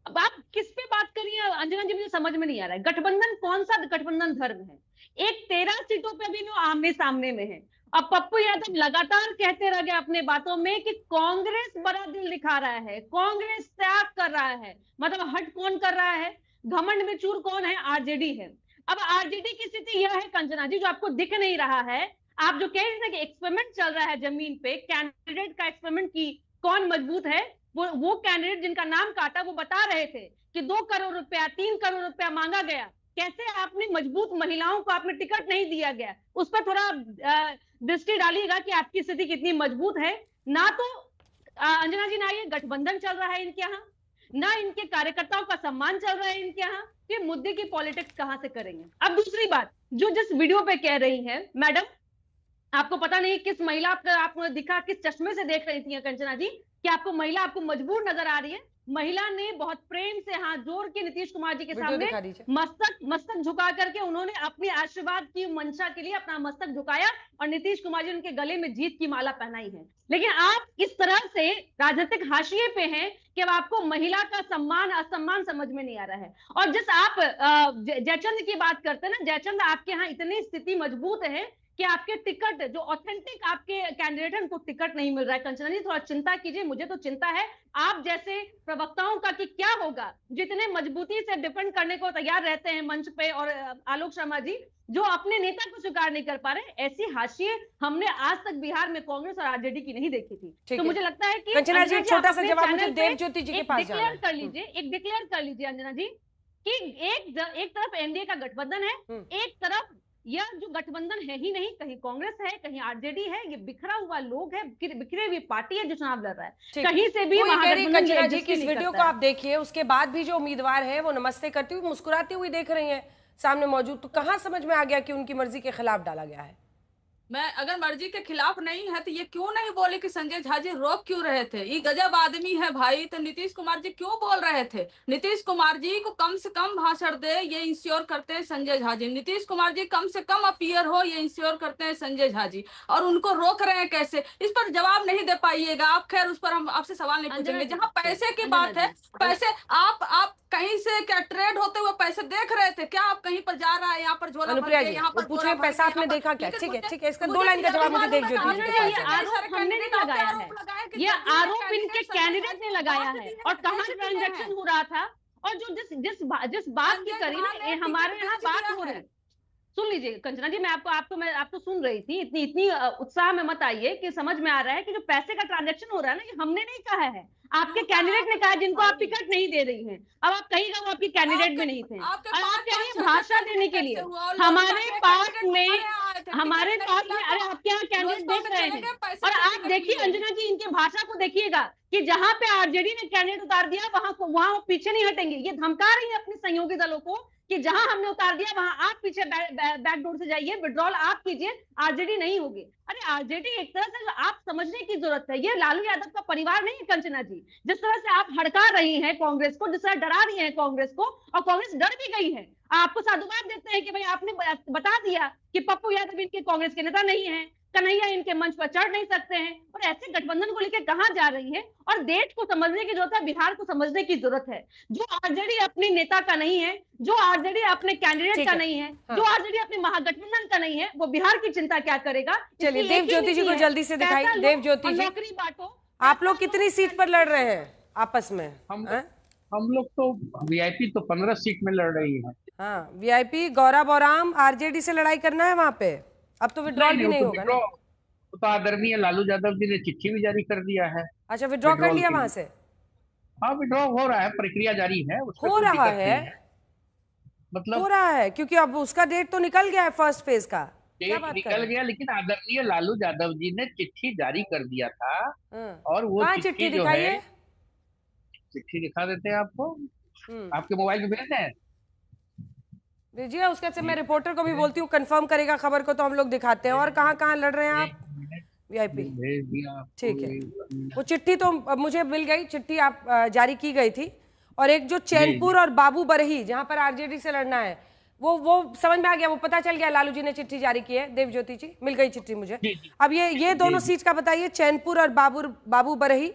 अब आप किस पे बात कर रही हैं अंजना जी, मुझे समझ में नहीं आ रहा है। गठबंधन कौन सा गठबंधन धर्म है? एक 13 सीटों पे भी वो आमने सामने में है। अब पप्पू यादव लगातार कहते रह गए अपने बातों में कि कांग्रेस बड़ा दिल दिखा रहा है, कांग्रेस त्याग कर रहा है। मतलब हट कौन कर रहा है, घमंड में चूर कौन है? आरजेडी है। अब आरजेडी की स्थिति यह है कंचना जी, जो आपको दिख नहीं रहा है। आप जो कह रहे थे कि एक्सपेरिमेंट चल रहा है जमीन पे, कैंडिडेट का एक्सपेरिमेंट की कौन मजबूत है, वो कैंडिडेट जिनका नाम काटा वो बता रहे थे कि 2 करोड़ रुपया 3 करोड़ रुपया मांगा गया। कैसे आपने मजबूत महिलाओं को आपने टिकट नहीं दिया गया, उस पर थोड़ा दृष्टि डालिएगा कि आपकी स्थिति कितनी मजबूत है। ना तो अंजना जी, ना ये गठबंधन चल रहा है इनके यहाँ, ना इनके कार्यकर्ताओं का सम्मान चल रहा है इनके यहाँ। ये मुद्दे की पॉलिटिक्स कहां से करेंगे? अब दूसरी बात, जो जिस वीडियो पे कह रही है मैडम, आपको पता नहीं किस महिला आपको दिखा, किस चश्मे से देख रही थी कंचना जी कि आपको महिला आपको मजबूर नजर आ रही है। महिला ने बहुत प्रेम से हाथ जोड़ के नीतीश कुमार जी के सामने मस्तक झुका करके उन्होंने अपनी आशीर्वाद की मंशा के लिए अपना मस्तक झुकाया और नीतीश कुमार जी उनके गले में जीत की माला पहनाई है। लेकिन आप इस तरह से राजनीतिक हाशिए पे हैं कि अब आपको महिला का सम्मान असम्मान समझ में नहीं आ रहा है। और जिस आप जयचंद की बात करते हैं ना, जयचंद आपके यहाँ इतनी स्थिति मजबूत है कि आपके टिकट जो ऑथेंटिक आपके कैंडिडेट हैं उनको टिकट नहीं मिल रहा है। कंचना जी थोड़ा चिंता कीजिए, मुझे तो चिंता है आप जैसे प्रवक्ताओं का कि क्या होगा, जितने मजबूती से डिफेंड करने को तैयार रहते हैं मंच पे, और आलोक शर्मा जी जो अपने नेता को स्वीकार नहीं कर पा रहे। ऐसी हाशिए हमने आज तक बिहार में कांग्रेस और आरजेडी की नहीं देखी थी। तो मुझे लगता है कि कंचना जी एक छोटा सा जवाब मुझे देवज्योति जी के पास डिक्लेयर कर लीजिए, एक डिक्लेयर कर लीजिए अंजना जी कि एक तरफ एनडीए का गठबंधन है, एक तरफ यह जो गठबंधन है ही नहीं, कहीं कांग्रेस है, कहीं आरजेडी है, ये बिखरा हुआ लोग है, बिखरे हुई पार्टी है जो चुनाव लड़ रहा है। कहीं से भी कंचना जी की इस वीडियो को आप देखिए, उसके बाद भी जो उम्मीदवार है वो नमस्ते करती हुई मुस्कुराती हुई देख रही हैं सामने मौजूद, तो कहां समझ में आ गया कि उनकी मर्जी के खिलाफ डाला गया है? मैं अगर मर्जी के खिलाफ नहीं है तो ये क्यों नहीं बोले कि संजय झा जी रोक क्यों रहे थे? ये गजब आदमी है भाई, तो नीतीश कुमार जी क्यों बोल रहे थे? नीतीश कुमार जी को कम से कम भाषण दे, ये इंश्योर करते हैं संजय झा जी। नीतीश कुमार जी कम से कम अपीयर हो, ये इंश्योर करते हैं संजय झा जी। और उनको रोक रहे हैं कैसे? इस पर जवाब नहीं दे पाइएगा आप। खैर, उस पर हम आपसे सवाल नहीं पूछेंगे। जहाँ पैसे की बात है, पैसे आप कहीं से क्या ट्रेड होते हुए पैसे देख रहे थे क्या? आप कहीं पर जा रहा है, यहाँ पर झोला भर के, यहाँ पर पूछ रहे पैसा आपने देखा क्या? ठीक है, ठीक है, इसका 2 लाइन का जवाब मुझे देव ज्योति जी के पास है। आरोप हमने नहीं लगाया है, ये आरोप इनके कैंडिडेट ने लगाया है। और कहाँ ट्रांजैक्शन हो रहा था, और जो जिस बात की करी ना, हमारे यहाँ बात हो रही। सुन लीजिए कंचना जी, मैं आपको सुन रही थी। इतनी उत्साह में मत आइए कि समझ में आ रहा है कि जो पैसे का ट्रांजैक्शन हो रहा है ना, ये हमने नहीं कहा है, आपके कैंडिडेट ने कहा, जिनको आप टिकट नहीं दे रही हैं। अब आप कहिएगा वो आपके कैंडिडेट भी नहीं थे, और आप कह रही हैं भाषा देने के लिए। हमारे पास में अरे आपके यहाँ कैंडिडेट देख रहे हैं, और आप देखिए अंजना जी, इनके भाषा को देखिएगा कि जहां पे आरजेडी ने कैंडिडेट उतार दिया, वहां वो पीछे नहीं हटेंगे। ये धमका रही है अपने सहयोगी दलों को कि जहां हमने उतार दिया वहां आप पीछे बैकडोर से जाइए, विड्रॉल आप कीजिए, आरजेडी नहीं होगी। अरे आरजेडी एक तरह से आप समझने की जरूरत है, ये लालू यादव का परिवार नहीं है कंचना जी। जिस तरह से आप हड़का रही हैं कांग्रेस को, जिस तरह डरा रही हैं कांग्रेस को, और कांग्रेस डर भी गई है। आपको साधुवाद देते हैं कि भाई आपने बता दिया कि पप्पू यादव इनके कांग्रेस के नेता नहीं है, कन्हैया इनके मंच पर चढ़ नहीं सकते हैं, और ऐसे गठबंधन को लेकर कहां जा रही है। और देश को समझने की जरूरत है, बिहार को समझने की जरूरत है। जो आरजेडी अपने नेता का नहीं है, जो आरजेडी अपने कैंडिडेट का नहीं है, जो आरजेडी अपने महागठबंधन का नहीं है, वो बिहार की चिंता क्या करेगा? चलिए देव ज्योति जी को जल्दी से दिखाई। देव ज्योति जी, नौकरी बांटो। आप लोग कितनी सीट पर लड़ रहे हैं आपस में? हम लोग तो वीआईपी तो 15 सीट में लड़ रही है। हाँ, वीआईपी गौरा बौराम आरजेडी से लड़ाई करना है वहां पे। अब तो विड्रॉल भी नहीं होगा ना? तो आदरणीय लालू यादव जी ने चिट्ठी भी जारी कर दिया है। अच्छा, विड्रॉ कर लिया वहां से? हाँ, विड्रॉ हो रहा है, प्रक्रिया जारी है। हो रहा है, मतलब हो रहा है, क्योंकि अब उसका डेट तो निकल गया है, फर्स्ट फेज का डेट निकल गया, लेकिन आदरणीय लालू यादव जी ने चिट्ठी जारी कर दिया था। और वो चिट्ठी जो है, चिट्ठी दिखा देते हैं आपको, आपके मोबाइल में भेज दें दीजिए। उसके से मैं रिपोर्टर को भी बोलती हूँ, कंफर्म करेगा खबर को तो हम लोग दिखाते हैं। और कहाँ लड़ रहे हैं आप? वीआईपी, ठीक है। वो चिट्ठी तो मुझे मिल गई, चिट्ठी आप जारी की गई थी। और एक जो चैनपुर और बाबू बरही, जहां पर आरजेडी से लड़ना है, वो समझ में आ गया, वो पता चल गया, लालू जी ने चिट्ठी जारी की है। देव ज्योति जी, मिल गई चिट्ठी मुझे। अब ये दोनों सीट का बताइए, चैनपुर और बाबू बरही।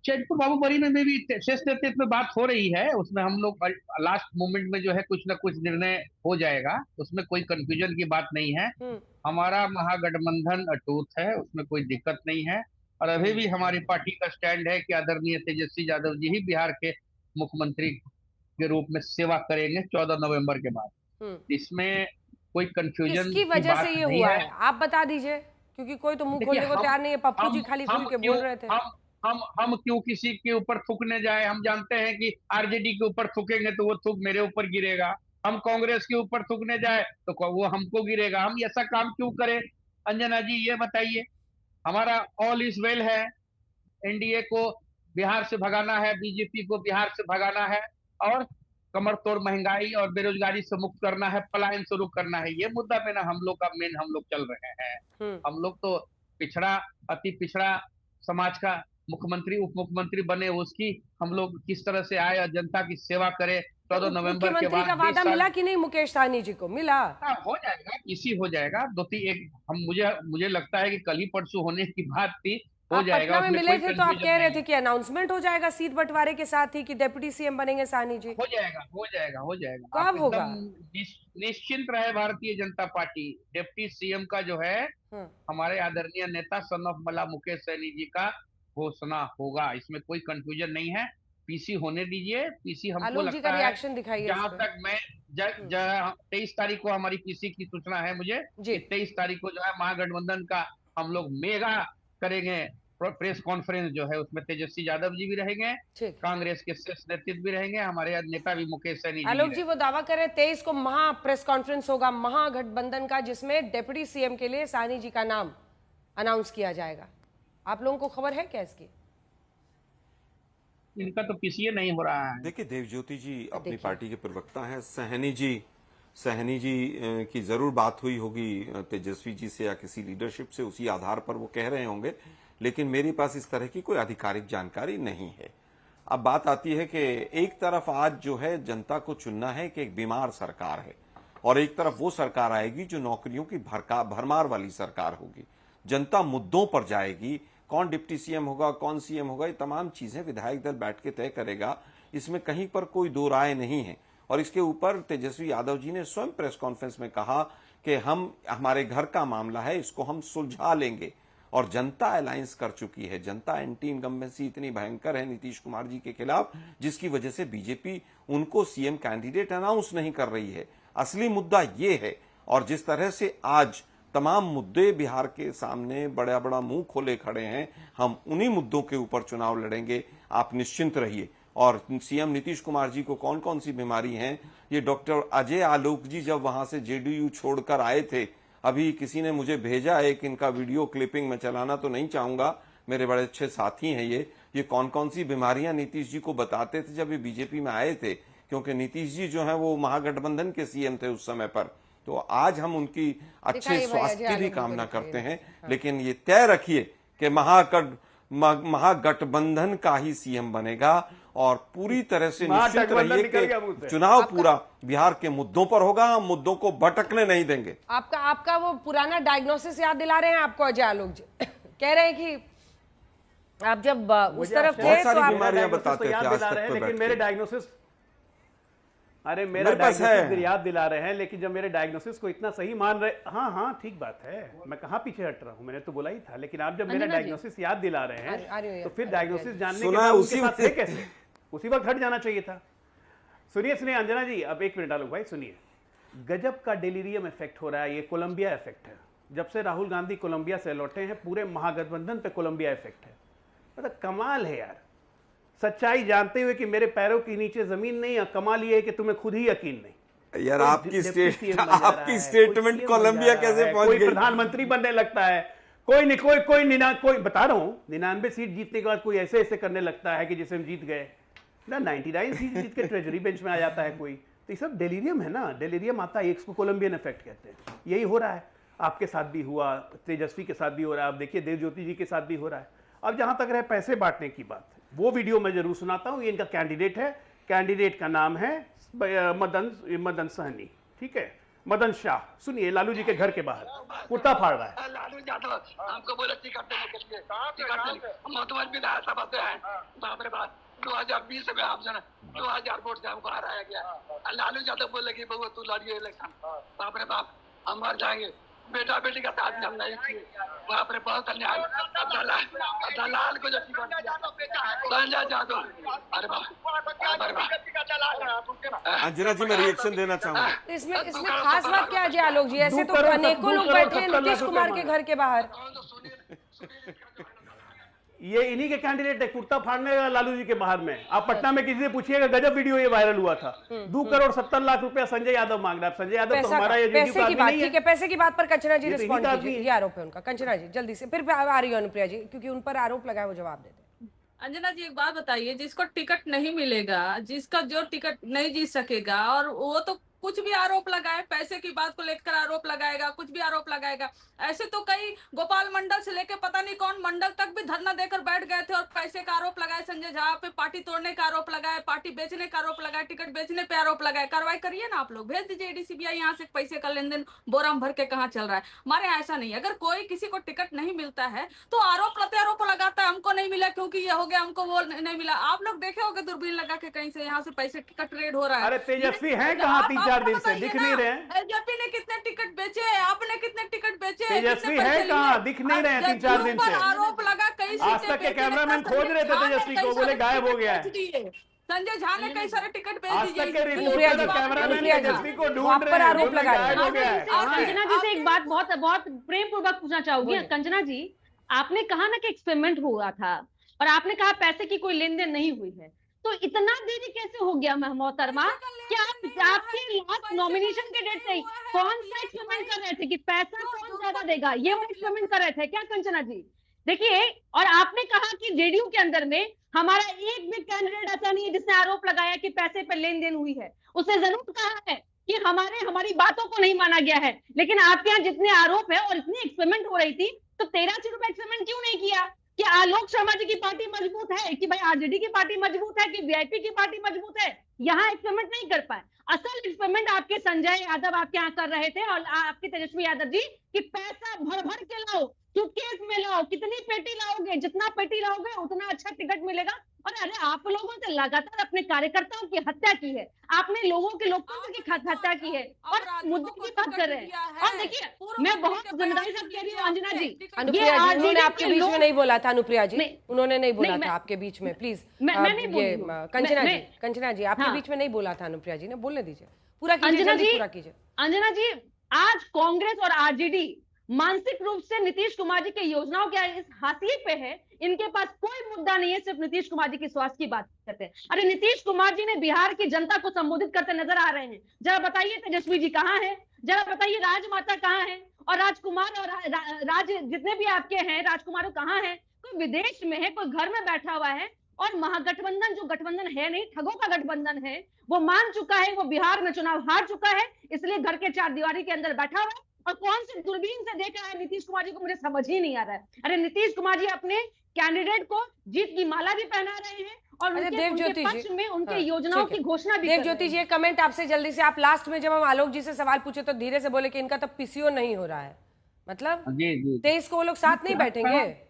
चैनपुर बाबू बरी में भी शेष नेतृत्व में बात हो रही है। उसमें हम लोग लास्ट मोमेंट में जो है कुछ ना कुछ निर्णय हो जाएगा, उसमें कोई कंफ्यूजन की बात नहीं है। हमारा महागठबंधन अटूट है, उसमें कोई दिक्कत नहीं है। और अभी भी हमारी पार्टी का स्टैंड है कि आदरणीय तेजस्वी यादव जी ही बिहार के मुख्यमंत्री के रूप में सेवा करेंगे 14 नवंबर के बाद। इसमें कोई कंफ्यूजन की वजह से ये हुआ है, आप बता दीजिए, क्योंकि कोई तो मुंह खोलने को तैयार नहीं है। पप्पू जी खाली खुल के बोल रहे थे। हम क्यों किसी के ऊपर थूकने जाए? हम जानते हैं कि आरजेडी के ऊपर थूकेंगे तो वो थूक मेरे ऊपर गिरेगा, हम कांग्रेस के ऊपर थूकने जाए तो वो हमको गिरेगा। हम ऐसा काम क्यों करें? अंजना जी ये बताइए, हमारा ऑल इज वेल है, एनडीए को बिहार से भगाना है, बीजेपी को बिहार से भगाना है, और कमर तोड़ महंगाई और बेरोजगारी से मुक्त करना है, पलायन शुरू करना है। ये मुद्दा पे ना हम लोग का मेन हम लोग चल रहे हैं। हम लोग तो पिछड़ा, अति पिछड़ा समाज का मुख्यमंत्री उप मुख्यमंत्री बने, उसकी हम लोग किस तरह से आए और जनता की सेवा करे। 14 नवंबर के बाद का वादा मिला कि नहीं मुकेश सहनी जी को? मिला? हो जाएगा, इसी हो जाएगा। मुझे लगता है कि कल ही परसों होने की बात थी, हो जाएगा। में मिले थे तो आप कह रहे थे कि अनाउंसमेंट हो जाएगा सीट बंटवारे के साथ ही कि डिप्टी सीएम बनेंगे सहनी जी। हो जाएगा। कब होगा? निश्चिंत रहे Bharatiya Janata party. Deputy CM का जो है हमारे आदरणीय नेता सन ऑफ मला मुकेश सहनी जी का घोषणा होगा, इसमें कोई कंफ्यूजन नहीं है। पीसी होने दीजिए, पीसी हमको लगता है, जहां तक मैं 23 तारीख को हमारी पीसी की सूचना है मुझे, 23 तारीख को जो है महागठबंधन का हम लोग मेगा करेंगे प्रेस कॉन्फ्रेंस जो है, उसमें तेजस्वी यादव जी भी रहेंगे, कांग्रेस के शीर्ष नेतृत्व भी रहेंगे, हमारे नेता भी मुकेश सहनी जी। आलोक जी वो दावा कर रहे 23 को महा प्रेस कॉन्फ्रेंस होगा महागठबंधन का, जिसमें डिप्टी सीएम के लिए सहनी जी का नाम अनाउंस किया जाएगा। आप लोगों को खबर है क्या इसकी? इनका तो पीसीए नहीं हो रहा है। देखिए देव ज्योति जी अपनी पार्टी के प्रवक्ता हैं, सहनी जी सहनी जी की जरूर बात हुई होगी तेजस्वी जी से या किसी लीडरशिप से, उसी आधार पर वो कह रहे होंगे, लेकिन मेरे पास इस तरह की कोई आधिकारिक जानकारी नहीं है। अब बात आती है कि एक तरफ आज जो है जनता को चुनना है कि एक बीमार सरकार है, और एक तरफ वो सरकार आएगी जो नौकरियों की भरमार वाली सरकार होगी। जनता मुद्दों पर जाएगी, कौन डिप्टी सीएम होगा, कौन सीएम होगा, ये तमाम चीजें विधायक दल बैठ के तय करेगा, इसमें कहीं पर कोई दो राय नहीं है। और इसके ऊपर तेजस्वी यादव जी ने स्वयं प्रेस कॉन्फ्रेंस में कहा कि हमारे घर का मामला है, इसको हम सुलझा लेंगे। और जनता अलायंस कर चुकी है, जनता एंटी इनकम्बेंसी इतनी भयंकर है नीतीश कुमार जी के खिलाफ, जिसकी वजह से बीजेपी उनको सीएम कैंडिडेट अनाउंस नहीं कर रही है। असली मुद्दा ये है, और जिस तरह से आज तमाम मुद्दे बिहार के सामने बड़ा बड़ा मुंह खोले खड़े हैं, हम उन्हीं मुद्दों के ऊपर चुनाव लड़ेंगे, आप निश्चिंत रहिए। और सीएम नीतीश कुमार जी को कौन कौन सी बीमारी हैं, ये डॉक्टर अजय आलोक जी जब वहां से जेडीयू छोड़कर आए थे, अभी किसी ने मुझे भेजा है कि इनका वीडियो क्लिपिंग में चलाना तो नहीं चाहूंगा, मेरे बड़े अच्छे साथी हैं ये कौन कौन सी बीमारियां नीतीश जी को बताते थे जब ये बीजेपी में आए थे, क्योंकि नीतीश जी जो है वो महागठबंधन के सीएम थे उस समय पर। तो आज हम उनकी अच्छे स्वास्थ्य की भी कामना करते हैं, लेकिन ये तय रखिए कि महागठबंधन का ही सीएम बनेगा, और पूरी तरह से निश्चित रहिए कि चुनाव पूरा बिहार के मुद्दों पर होगा, हम मुद्दों को भटकने नहीं देंगे। आपका वो पुराना डायग्नोसिस याद दिला रहे हैं आपको अजय आलोक जी। कह रहे हैं कि आप जब उस तरफ थे तो आप बीमारियां बताते थे आज तक, लेकिन मेरे डायग्नोसिस मेरा डायग्नोसिस याद दिला रहे हैं, लेकिन जब मेरे डायग्नोसिस को इतना सही मान रहे, हाँ ठीक बात है, मैं कहाँ पीछे हट रहा हूँ, मैंने तो बोला ही था। लेकिन आप जब मेरा डायग्नोसिस याद दिला रहे हैं तो फिर डायग्नोसिस जानने के बाद उनके साथ है कैसे, उसी वक्त हट जाना चाहिए था। सुनिए अंजना जी, अब एक मिनट आलोक भाई सुनिए, गजब का डेलीरियम इफेक्ट हो रहा है, ये कोलंबिया इफेक्ट है। जब से राहुल गांधी कोलंबिया से लौटे हैं, पूरे महागठबंधन पे कोलंबिया इफेक्ट है। मतलब कमाल है यार, सच्चाई जानते हुए कि मेरे पैरों के नीचे जमीन नहीं है। कमाल ये है कि तुम्हें खुद ही यकीन नहीं यार, आपकी स्टेटमेंट कोलंबिया कैसे पहुंच गई? कोई प्रधानमंत्री बनने लगता है, कोई बता रहा हूं 99 सीट जीतने के बाद कोई ऐसे करने लगता है कि जैसे हम जीत गए ना, 99 सीट जीत के ट्रेजरी बेंच में आ जाता है कोई। तो ये सब डेलीरियम है ना, डेलीरियम आता है, इसको कोलंबियन इफेक्ट कहते हैं। यही हो रहा है, आपके साथ भी हुआ, तेजस्वी के साथ भी हो रहा है, आप देखिए देवज्योति जी के साथ भी हो रहा है। अब जहां तक रहे पैसे बांटने की बात, वो वीडियो मैं जरूर सुनाता हूं। ये इनका कैंडिडेट है, कैंडिडेट का नाम है मदन सहनी, ठीक है, मदन शाह। सुनिए, लालू जी के घर के बाहर कुर्ता फाड़ रहा है। लालू यादव हमको बोले टिकट देने के लिए, मोहतमद विधानसभा से है, बाप रे बाप 2020 में हम 2000 वोट से हमको हराया गया। लालू यादव बोले कि बबू तू लड़िए इलेक्शन, बाप रे बाप हम मर जाएंगे। बेटा बेटी का साथ हम नहीं किए, बाप रे बहुत अन्याय। दलाल को जो टिकट दिया संजय यादव, अरे बाप। अंजना जी, मैं रिएक्शन देना चाहूंगा। इसमें खास बात क्या है अजय आलोक जी? ऐसे तो अनेकों लोग बैठे हैं नीतीश कुमार के घर के बाहर। ये इन्हीं के कैंडिडेट है, कुर्ता फाड़ने वाला लालू जी के बाहर में। आप पटना में किसी से पूछिएगा, गजब वीडियो ये वायरल हुआ था। 2 करोड़ 70 लाख रुपया संजय यादव मांग रहा है। संजय यादव तो हमारा ये पैसे की बात, ठीक है, पैसे की बात पर कंचना जी रिस्पॉन्ड कीजिए, ये आरोप है उनका। कंचना जी जल्दी से, फिर आ रही है अनुप्रिया जी, क्योंकि उन पर आरोप लगा है, वो जवाब देते। अंजना जी एक बात बताइए, जिसको टिकट नहीं मिलेगा, जिसका जो टिकट नहीं जीत सकेगा, और वो तो कुछ भी आरोप लगाए, पैसे की बात को लेकर आरोप लगाएगा, कुछ भी आरोप लगाएगा। ऐसे तो कई गोपाल मंडल से लेकर पता नहीं कौन मंडल तक भी धरना देकर बैठ गए थे और पैसे का आरोप लगाए, संजय झा पे पार्टी तोड़ने का आरोप लगाए, पार्टी बेचने का आरोप लगाए, टिकट बेचने पे आरोप लगाए। कार्रवाई करिए ना आप लोग, भेज दीजिए एडीसीबीआई, यहाँ से पैसे का लेन देन बोराम भर के कहाँ चल रहा है। हमारे यहाँ ऐसा नहीं है, अगर कोई किसी को टिकट नहीं मिलता है तो आरोप प्रत्यारोप लगाता है, हमको नहीं मिला क्योंकि ये हो गया, हमको वो नहीं मिला। आप लोग देखे होगे दूरबीन लगा के कहीं से यहाँ से पैसे टिकट ट्रेड हो रहा है। अरे तेजस्वी है कहाँ 3-4 दिन से, दिख नहीं रहे। एलजेपी ने कितने टिकट बेचे, आपने कितने टिकट बेचे, तेजस्वी है कहाँ, दिख नहीं रहे 3-4 दिन से। आरोप लगा, कई आज तक के कैमरामैन खोज रहे थे तेजस्वी को, बोले गायब हो गया है। संजय झा ने कई सारे टिकट बेच आज दिए। तक के रिपोर्टर कैमरामैन तेजस्वी को ढूंढ रहे हैं, आरोप लगा गायब हो गया है। कंचना जी से एक बात बहुत प्रेम पूर्वक पूछना चाहूंगी। कंचना जी, आपने कहा ना कि एक्सपेरिमेंट हुआ था, और आपने कहा पैसे की कोई लेन देन नहीं हुई है, तो इतना देरी कैसे हो गया मोहतरमा? क्या आपके लास्ट नॉमिनेशन के डेट से कौन सा एक्सपेरिमेंट कर रहे थे कि पैसा कौन ज्यादा देगा, ये वो एक्सपेरिमेंट कर रहे थे क्या कंचना जी? देखिए, और आपने कहा कि जेडीयू के अंदर में हमारा एक भी कैंडिडेट ऐसा नहीं है जिसने आरोप लगाया कि पैसे पर लेन देन हुई है। उसने जरूर कहा है कि हमारी बातों को नहीं माना गया है। लेकिन आपके यहाँ जितने आरोप है और इतनी एक्सपेरिमेंट हो रही थी, तो 13 सीटों पर एक्सपेरिमेंट क्यों नहीं किया? कि आलोक शर्मा जी की पार्टी मजबूत है, कि भाई आरजेडी की पार्टी मजबूत है, कि वीआईपी की पार्टी मजबूत है? यहाँ एक्सपेरिमेंट नहीं कर पाए। असल एक्सपेरिमेंट आपके संजय यादव आपके यहाँ कर रहे थे, और आपके तेजस्वी यादव जी, कि पैसा भर भर के लाओ, सूटकेस में लाओ, कितनी पेटी लाओगे, जितना पेटी लाओगे उतना अच्छा टिकट मिलेगा। और अरे आप लोगों ने लगातार अपने कार्यकर्ताओं की हत्या की है, आपने लोगों के लोकतंत्र की हत्या की है, और मुद्दे की बात कर रहे हैं। और देखिए, मैं बहुत जिम्मेदारी से कह रही हूँ अंजना जी, अनुप्रिया जी, उन्होंने आपके बीच में नहीं बोला था। अनुप्रिया जी, उन्होंने नहीं बोला था आपके बीच में, प्लीज। कंचना जी, आपके बीच में नहीं बोला था अनुप्रिया जी ने, बोलने दीजिए, पूरा कीजिए, पूरा कीजिए। अंजना जी, आज कांग्रेस और आरजेडी मानसिक रूप से नीतीश कुमार जी के योजनाओं के इस हाशिए पे है, इनके पास कोई मुद्दा नहीं है, सिर्फ नीतीश कुमार जी की स्वास्थ्य की बात करते हैं। अरे नीतीश कुमार जी ने बिहार की जनता को संबोधित करते नजर आ रहे हैं। जरा बताइए तेजस्वी जी कहाँ है, जरा बताइए राजमाता कहाँ है, और राजकुमार और राज जितने भी आपके हैं राजकुमार कहाँ है? कोई विदेश में है, कोई घर में बैठा हुआ है। और महागठबंधन जो गठबंधन है नहीं, ठगों का गठबंधन है, वो मान चुका है, वो बिहार में चुनाव हार चुका है, इसलिए घर के चार दीवारी के अंदर बैठा हुआ है। और कौन से दूरबीन से देख रहा है नीतीश कुमार जी को, मुझे समझ ही नहीं आ रहा है। अरे नीतीश कुमार जी अपने कैंडिडेट को जीत की माला भी पहना रहे हैं, और उनके पक्ष में उनके योजनाओं की घोषणा भी। देवज्योति जी, कमेंट आपसे जल्दी से। आप लास्ट में जब हम आलोक जी से सवाल पूछे तो धीरे से बोले कि इनका तो पीसीओ नहीं हो रहा है, मतलब 23 को वो लोग साथ नहीं बैठेंगे।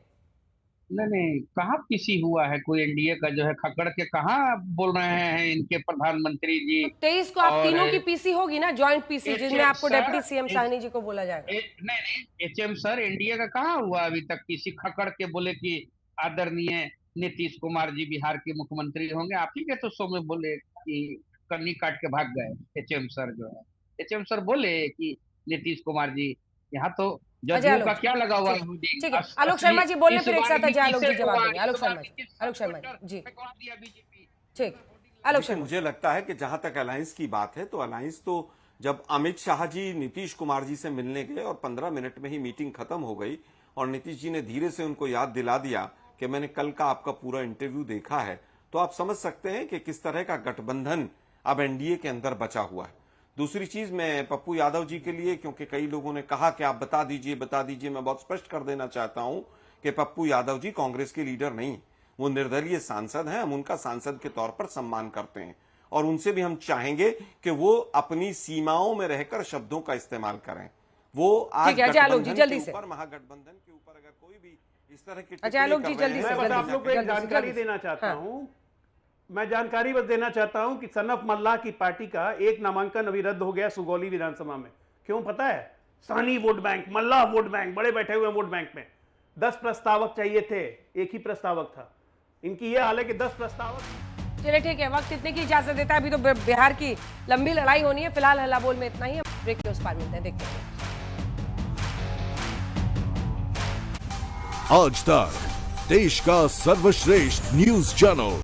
नहीं, कहाँ पीसी हुआ है कोई एनडीए का जो है, खकड़ के कहाँ बोल रहे हैं इनके प्रधानमंत्री जी। 23 को आप तीनों की पीसी होगी ना, जॉइंट पीसी, जिसमें आपको डिप्टी सीएम साहनी जी को बोला जाएगा। नहीं, एचएम सर, एनडीए का कहाँ हुआ अभी तक पीसी? खकड़ के बोले कि आदरणीय नीतीश कुमार जी बिहार के मुख्यमंत्री होंगे, आप ही के तो शो में बोले कि कन्नी काट के भाग गए एचएम सर जो है। एचएम सर बोले कि नीतीश कुमार जी, यहाँ तो जदयू का क्या लगा हुआ है? ठीक है, आलोक शर्मा जी बोलने फिर एक साथ अजय आलोक जी जवाब देंगे। आलोक शर्मा जी, ठीक। आलोक शर्मा, मुझे लगता है कि जहां तक अलायंस की बात है, तो अलायंस तो जब अमित शाह जी नीतीश कुमार जी से मिलने गए और 15 मिनट में ही मीटिंग खत्म हो गई, और नीतीश जी ने धीरे से उनको याद दिला दिया कि मैंने कल का आपका पूरा इंटरव्यू देखा है, तो आप समझ सकते हैं कि किस तरह का गठबंधन अब एनडीए के अंदर बचा हुआ है। दूसरी चीज, मैं पप्पू यादव जी के लिए, क्योंकि कई लोगों ने कहा कि आप बता दीजिए, मैं बहुत स्पष्ट कर देना चाहता हूं कि पप्पू यादव जी कांग्रेस के लीडर नहीं, वो निर्दलीय सांसद हैं। हम उनका सांसद के तौर पर सम्मान करते हैं, और उनसे भी हम चाहेंगे कि वो अपनी सीमाओं में रहकर शब्दों का इस्तेमाल करें। वो आज गठबंधन के ऊपर, महागठबंधन के ऊपर अगर कोई भी इस तरह की आप लोग को एक जानकारी देना चाहता हूँ, मैं जानकारी बस देना चाहता हूं कि सनफ मल्लाह की पार्टी का एक नामांकन अभी रद्द हो गया सुगौली विधानसभा में। क्यों पता है? सानी वोट बैंक, मल्लाह वोट बैंक, बड़े बैठे हुए वोट बैंक में 10 प्रस्तावक चाहिए थे, एक ही प्रस्तावक था। इनकी यह हाल है कि 10 प्रस्तावक। चलिए ठीक है, वक्त इतने की इजाजत देता है, अभी तो बिहार की लंबी लड़ाई होनी है। फिलहाल हल्ला बोल में इतना ही, ब्रेक के उस पार मिलते हैं, देखते हैं। आज तक देश का सर्वश्रेष्ठ न्यूज चैनल